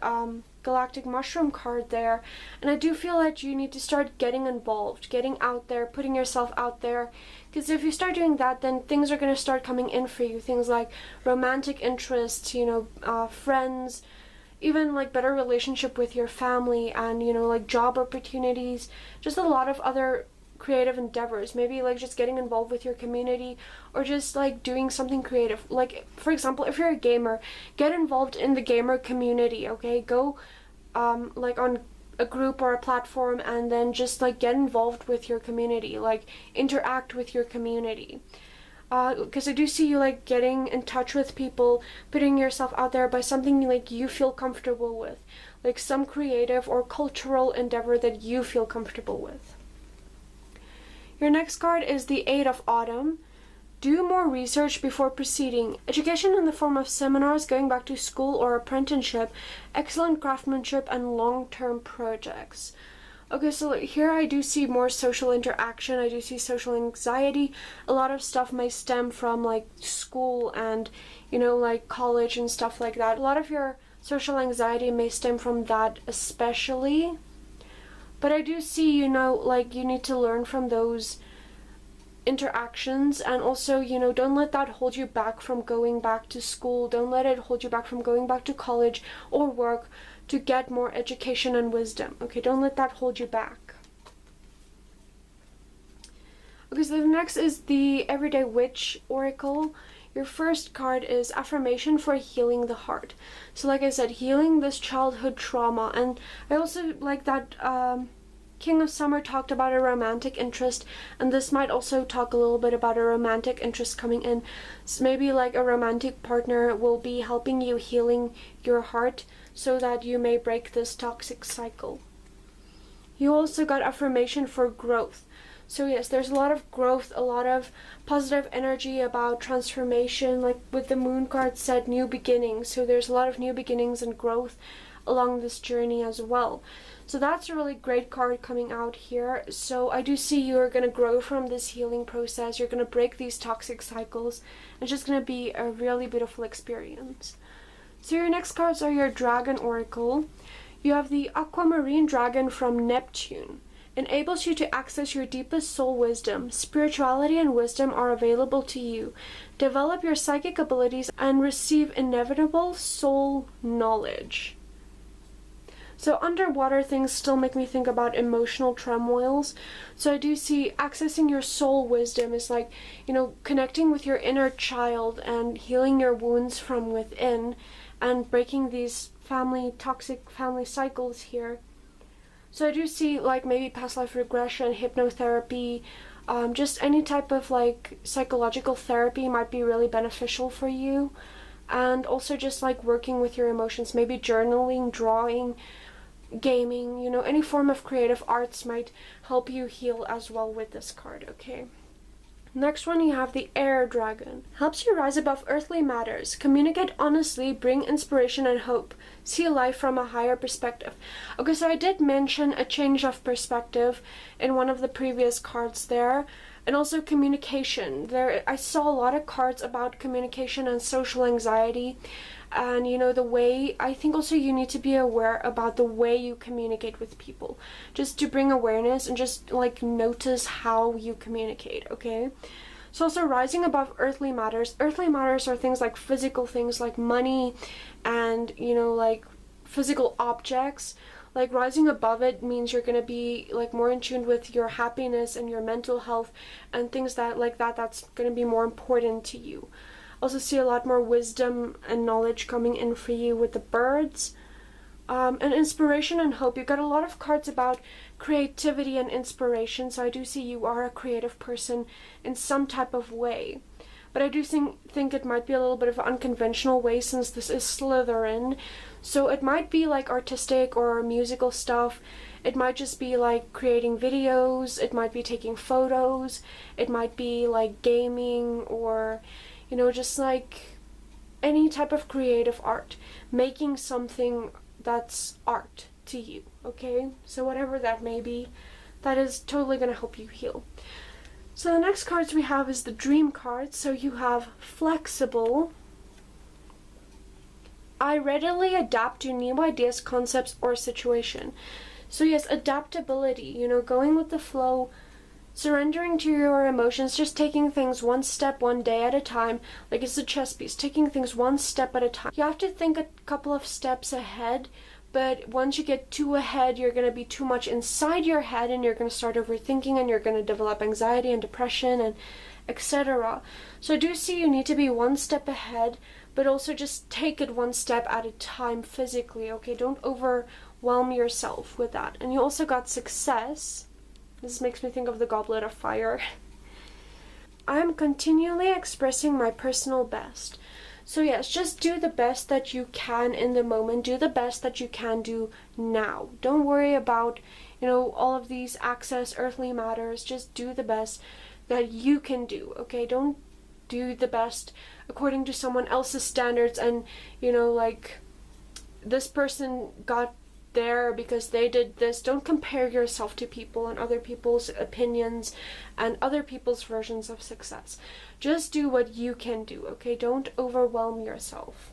Galactic Mushroom card there. And I do feel that you need to start getting involved, getting out there, putting yourself out there. Because if you start doing that, then things are going to start coming in for you. Things like romantic interests, friends, even like better relationship with your family, and, like job opportunities, just a lot of other creative endeavors. Maybe like just getting involved with your community, or just like doing something creative. Like, for example, if you're a gamer, get involved in the gamer community, okay? Go like on a group or a platform, and then just like get involved with your community, like interact with your community. Because I do see you like getting in touch with people, putting yourself out there by something like you feel comfortable with, like some creative or cultural endeavor that you feel comfortable with. Your next card is the Eight of Autumn. Do more research before proceeding. Education in the form of seminars, going back to school or apprenticeship, excellent craftsmanship, and long-term projects. Okay, so here I do see more social interaction. I do see social anxiety. A lot of stuff may stem from like school and, like college and stuff like that. A lot of your social anxiety may stem from that especially. But I do see, like you need to learn from those interactions, and also, don't let that hold you back from going back to school. Don't let it hold you back from going back to college or work to get more education and wisdom. Okay, don't let that hold you back. Okay, so the next is the Everyday Witch Oracle. Your first card is Affirmation for Healing the Heart. So like I said, healing this childhood trauma. And I also like that King of Summer talked about a romantic interest, and this might also talk a little bit about a romantic interest coming in. So maybe like a romantic partner will be helping you healing your heart so that you may break this toxic cycle. You also got affirmation for growth. So yes, there's a lot of growth, a lot of positive energy about transformation, like with the moon card said, new beginnings. So there's a lot of new beginnings and growth along this journey as well. So that's a really great card coming out here. So I do see you're going to grow from this healing process. You're going to break these toxic cycles. It's just going to be a really beautiful experience. So your next cards are your Dragon Oracle. You have the Aquamarine Dragon from Neptune. Enables you to access your deepest soul wisdom. Spirituality and wisdom are available to you. Develop your psychic abilities and receive inevitable soul knowledge. So underwater things still make me think about emotional turmoils. So I do see accessing your soul wisdom is like, you know, connecting with your inner child and healing your wounds from within and breaking these toxic family cycles here. So I do see like maybe past life regression, hypnotherapy, just any type of like psychological therapy might be really beneficial for you. And also just like working with your emotions, maybe journaling, drawing, gaming, you know, any form of creative arts might help you heal as well with this card, okay? Next one, you have the Air Dragon. Helps you rise above earthly matters. Communicate honestly, bring inspiration and hope. See life from a higher perspective. Okay, so I did mention a change of perspective in one of the previous cards there. And also communication. There, I saw a lot of cards about communication and social anxiety. And you know, the way, I think also you need to be aware about the way you communicate with people, just to bring awareness and just like notice how you communicate, okay? So also rising above earthly matters. Earthly matters are things like physical things like money and, you know, like physical objects. Like rising above it means you're going to be like more in tune with your happiness and your mental health and things that like that's going to be more important to you. Also see a lot more wisdom and knowledge coming in for you with the birds. And inspiration and hope. You got a lot of cards about creativity and inspiration, so I do see you are a creative person in some type of way. But I do think it might be a little bit of an unconventional way since this is Slytherin. So it might be like artistic or musical stuff. It might just be like creating videos. It might be taking photos. It might be like gaming or, you know, just like any type of creative art. Making something that's art to you, okay? So whatever that may be, that is totally going to help you heal. So the next cards we have is the Dream card. So you have Flexible. I readily adapt to new ideas, concepts, or situation. So yes, adaptability, you know, going with the flow, surrendering to your emotions, just taking things one step, one day at a time, like it's a chess piece, taking things one step at a time. You have to think a couple of steps ahead, but once you get too ahead, you're going to be too much inside your head and you're going to start overthinking and you're going to develop anxiety and depression and etc. So I do see you need to be one step ahead, but also just take it one step at a time physically, okay? Don't overwhelm yourself with that. And you also got Success. This makes me think of the Goblet of Fire. I am continually expressing my personal best. So yes, just do the best that you can in the moment. Do the best that you can do now. Don't worry about, you know, all of these access earthly matters. Just do the best that you can do, okay? Don't do the best according to someone else's standards and, you know, like this person got there because they did this. Don't compare yourself to people and other people's opinions and other people's versions of success. Just do what you can do, okay? Don't overwhelm yourself.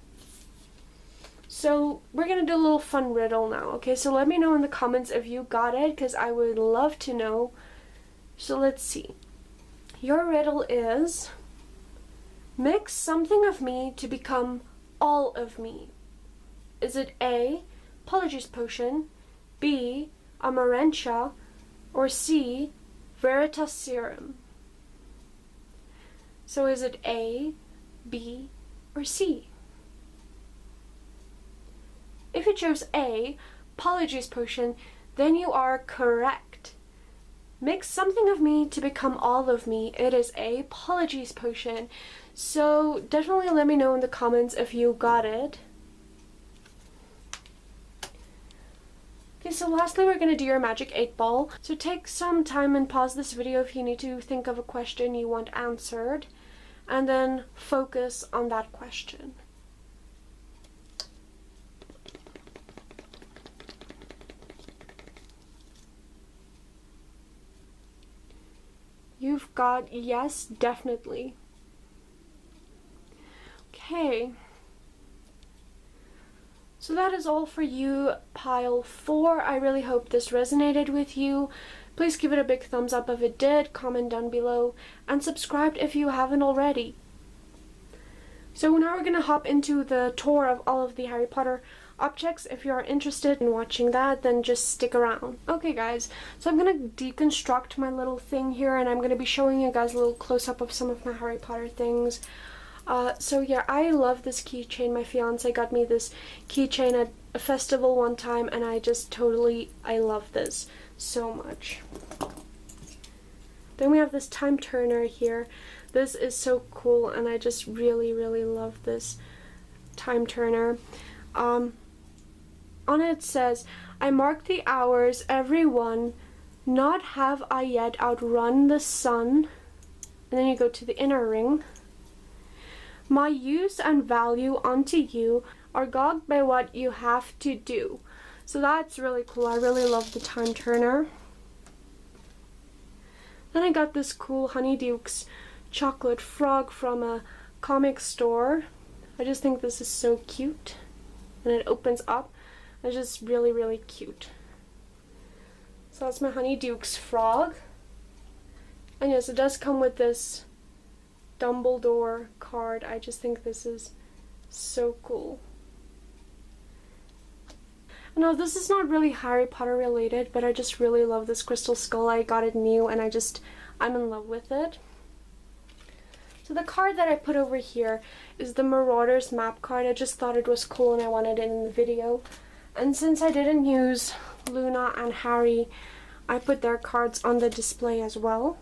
So we're gonna do a little fun riddle now, okay? So let me know in the comments if you got it, because I would love to know. So let's see. Your riddle is: mix something of me to become all of me. Is it A, Apologies Potion, B, Amarantia, or C, Veritas Serum? So is it A, B, or C? If you chose A, Apologies Potion, then you are correct. Mix something of me to become all of me. It is a Apologies Potion. So definitely let me know in the comments if you got it. Okay, so lastly we're going to do your magic 8 ball. So take some time and pause this video if you need to think of a question you want answered, and then focus on that question. You've got yes, definitely. Okay. So that is all for you, pile 4. I really hope this resonated with you. Please give it a big thumbs up if it did, comment down below, and subscribe if you haven't already. So now we're going to hop into the tour of all of the Harry Potter objects. If you are interested in watching that, then just stick around. Okay guys, so I'm going to deconstruct my little thing here, and I'm going to be showing you guys a little close-up of some of my Harry Potter things. So yeah, I love this keychain. My fiance got me this keychain at a festival one time, and I love this so much. Then we have this time turner here. This is so cool, and I just really love this time turner. On it says, I mark the hours, everyone, not have I yet outrun the sun. And then you go to the inner ring. My use and value unto you are gogged by what you have to do. So that's really cool. I really love the time turner. Then I got this cool Honeydukes chocolate frog from a comic store. I just think this is so cute. And it opens up. It's just really cute. So that's my Honeydukes frog. And yes, it does come with this Dumbledore card. I just think this is so cool. Now this is not really Harry Potter related, but I just really love this crystal skull. I got it new and I'm in love with it. So the card that I put over here is the Marauders map card. I just thought it was cool and I wanted it in the video. And since I didn't use Luna and Harry, I put their cards on the display as well.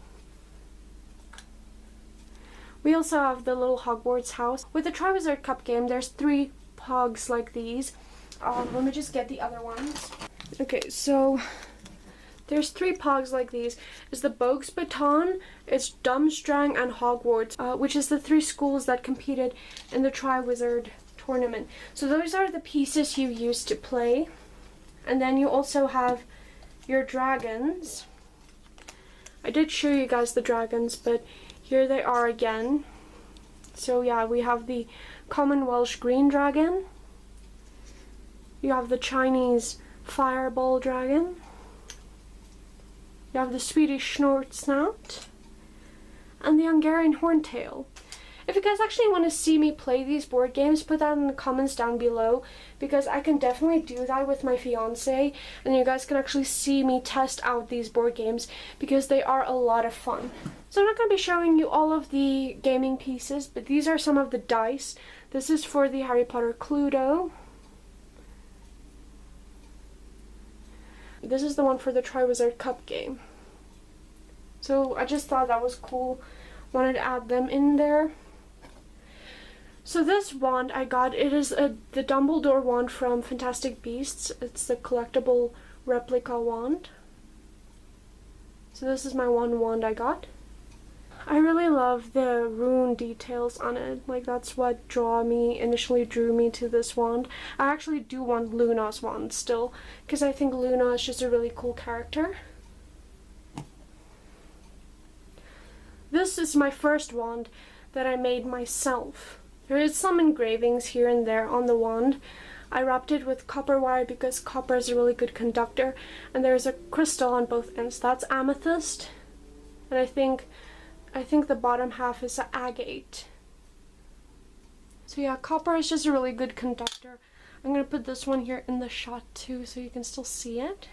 We also have the little Hogwarts house. With the Triwizard Cup game, there's 3 pogs like these. Let me just get the other ones. Okay, so there's 3 pogs like these. It's the Bogue's Baton, it's Durmstrang, and Hogwarts, which is the 3 schools that competed in the Triwizard tournament. So those are the pieces you use to play. And then you also have your dragons. I did show you guys the dragons, but here they are again. So yeah, we have the common Welsh green dragon. You have the Chinese fireball dragon. You have the Swedish snort snout. And the Hungarian horntail. If you guys actually want to see me play these board games, put that in the comments down below, because I can definitely do that with my fiance, and you guys can actually see me test out these board games, because they are a lot of fun. So I'm not going to be showing you all of the gaming pieces, but these are some of the dice. This is for the Harry Potter Cluedo. This is the one for the Triwizard Cup game. So I just thought that was cool. Wanted to add them in there. So this wand I got, it is the Dumbledore wand from Fantastic Beasts. It's the collectible replica wand. So this is my one wand I got. I really love the rune details on it. Like, that's what initially drew me to this wand. I actually do want Luna's wand still, because I think Luna is just a really cool character. This is my first wand that I made myself. There is some engravings here and there on the wand. I wrapped it with copper wire because copper is a really good conductor, and there's a crystal on both ends. That's amethyst, and I think the bottom half is an agate. So yeah, copper is just a really good conductor. I'm gonna put this one here in the shot too, so you can still see it.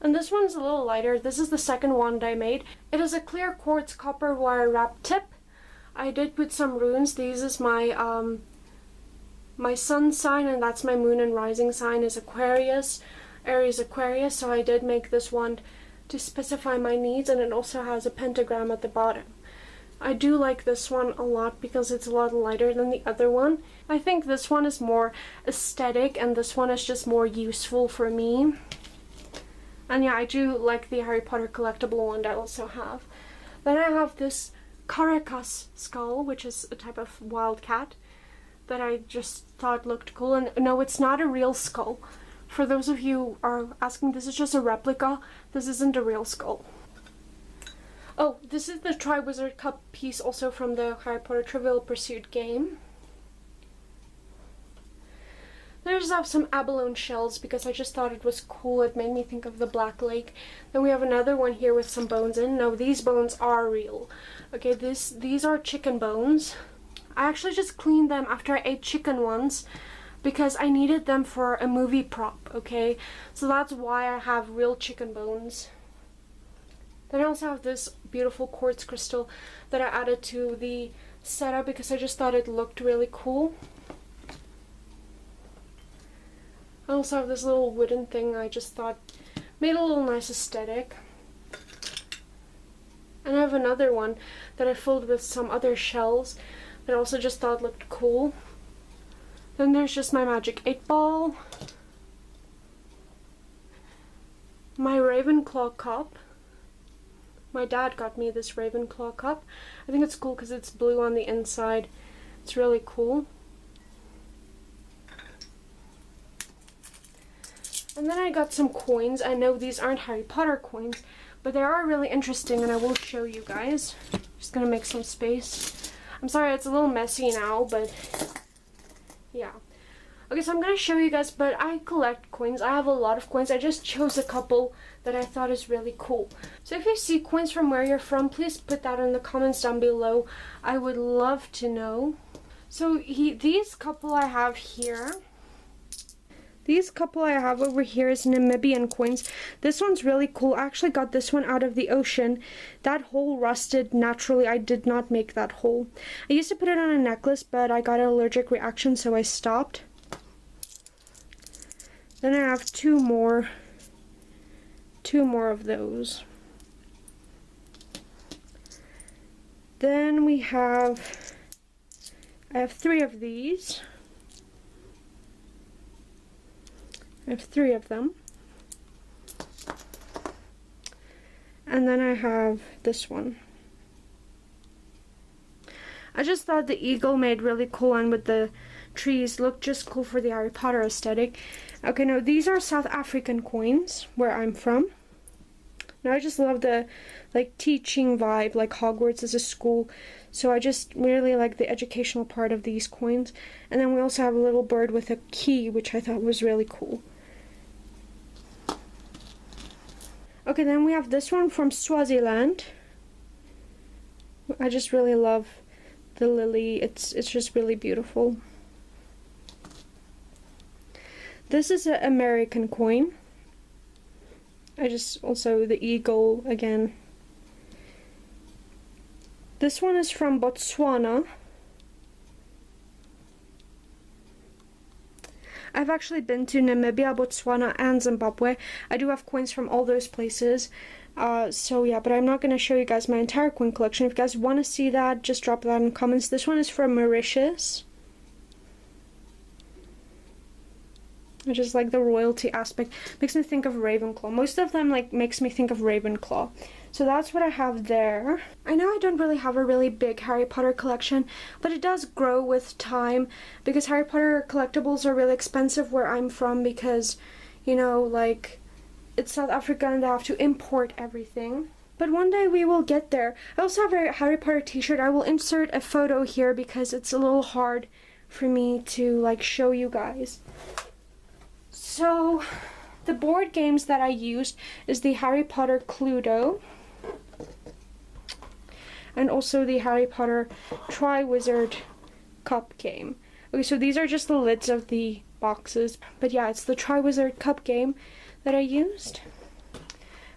And this one's a little lighter. This is the second wand I made. It is a clear quartz copper wire wrap tip. I did put some runes. These is my my sun sign, and that's my moon and rising sign is Aquarius, Aries Aquarius. So I did make this wand to specify my needs, and it also has a pentagram at the bottom. I do like this one a lot because it's a lot lighter than the other one. I think this one is more aesthetic and this one is just more useful for me. And yeah, I do like the Harry Potter collectible one that I also have. Then I have this Caracas skull, which is a type of wildcat that I just thought looked cool. And no, it's not a real skull. For those of you who are asking, this is just a replica. This isn't a real skull. Oh, this is the Triwizard Cup piece also from the Harry Potter Trivial Pursuit game. There's some abalone shells because I just thought it was cool. It made me think of the Black Lake. Then we have another one here with some bones in. No, these bones are real. Okay, these are chicken bones. I actually just cleaned them after I ate chicken once because I needed them for a movie prop, okay? So that's why I have real chicken bones. Then I also have this beautiful quartz crystal that I added to the setup because I just thought it looked really cool. I also have this little wooden thing I just thought made a little nice aesthetic. And I have another one that I filled with some other shells that I also just thought looked cool. Then there's just my magic 8-ball, my Ravenclaw cup. My dad got me this Ravenclaw cup. I think it's cool because it's blue on the inside. It's really cool. And then I got some coins. I know these aren't Harry Potter coins, but they are really interesting and I will show you guys. Just gonna make some space. I'm sorry it's a little messy now, but yeah. Okay, so I'm gonna show you guys, but I collect coins. I have a lot of coins. I just chose a couple that I thought is really cool. So if you see coins from where you're from, please put that in the comments down below. I would love to know. So these couple I have here. These couple I have over here is Namibian coins. This one's really cool. I actually got this one out of the ocean. That hole rusted naturally. I did not make that hole. I used to put it on a necklace, but I got an allergic reaction, so I stopped. Then I have two more of those. Then I have 3 of these. I have 3 of them. And then I have this one. I just thought the eagle made really cool and with the trees looked just cool for the Harry Potter aesthetic. Okay, no, these are South African coins where I'm from. Now I just love the teaching vibe, like Hogwarts is a school. So I just really like the educational part of these coins. And then we also have a little bird with a key, which I thought was really cool. Okay, then we have this one from Swaziland. I just really love the lily. It's just really beautiful. This is an American coin. Also the eagle again. This one is from Botswana. I've actually been to Namibia, Botswana, and Zimbabwe. I do have coins from all those places. So yeah, but I'm not going to show you guys my entire coin collection. If you guys want to see that, just drop that in the comments. This one is from Mauritius. I just like the royalty aspect. Makes me think of Ravenclaw. Most of them makes me think of Ravenclaw. So that's what I have there. I know I don't really have a really big Harry Potter collection, but it does grow with time because Harry Potter collectibles are really expensive where I'm from because, you know, it's South Africa and they have to import everything. But one day we will get there. I also have a Harry Potter t-shirt. I will insert a photo here because it's a little hard for me to show you guys. So the board games that I used is the Harry Potter Cluedo and also the Harry Potter Triwizard Cup game. Okay, so these are just the lids of the boxes, but yeah, it's the Triwizard Cup game that I used.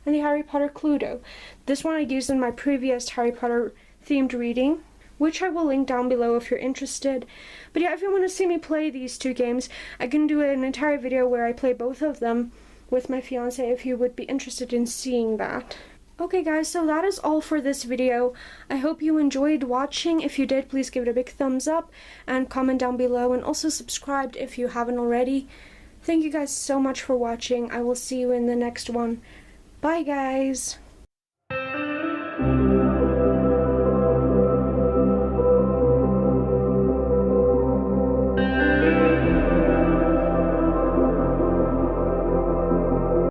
And the Harry Potter Cluedo. This one I used in my previous Harry Potter themed reading, which I will link down below if you're interested. But yeah, if you want to see me play these 2 games, I can do an entire video where I play both of them with my fiance if you would be interested in seeing that. Okay guys, so that is all for this video. I hope you enjoyed watching. If you did, please give it a big thumbs up and comment down below, and also subscribe if you haven't already. Thank you guys so much for watching. I will see you in the next one. Bye guys!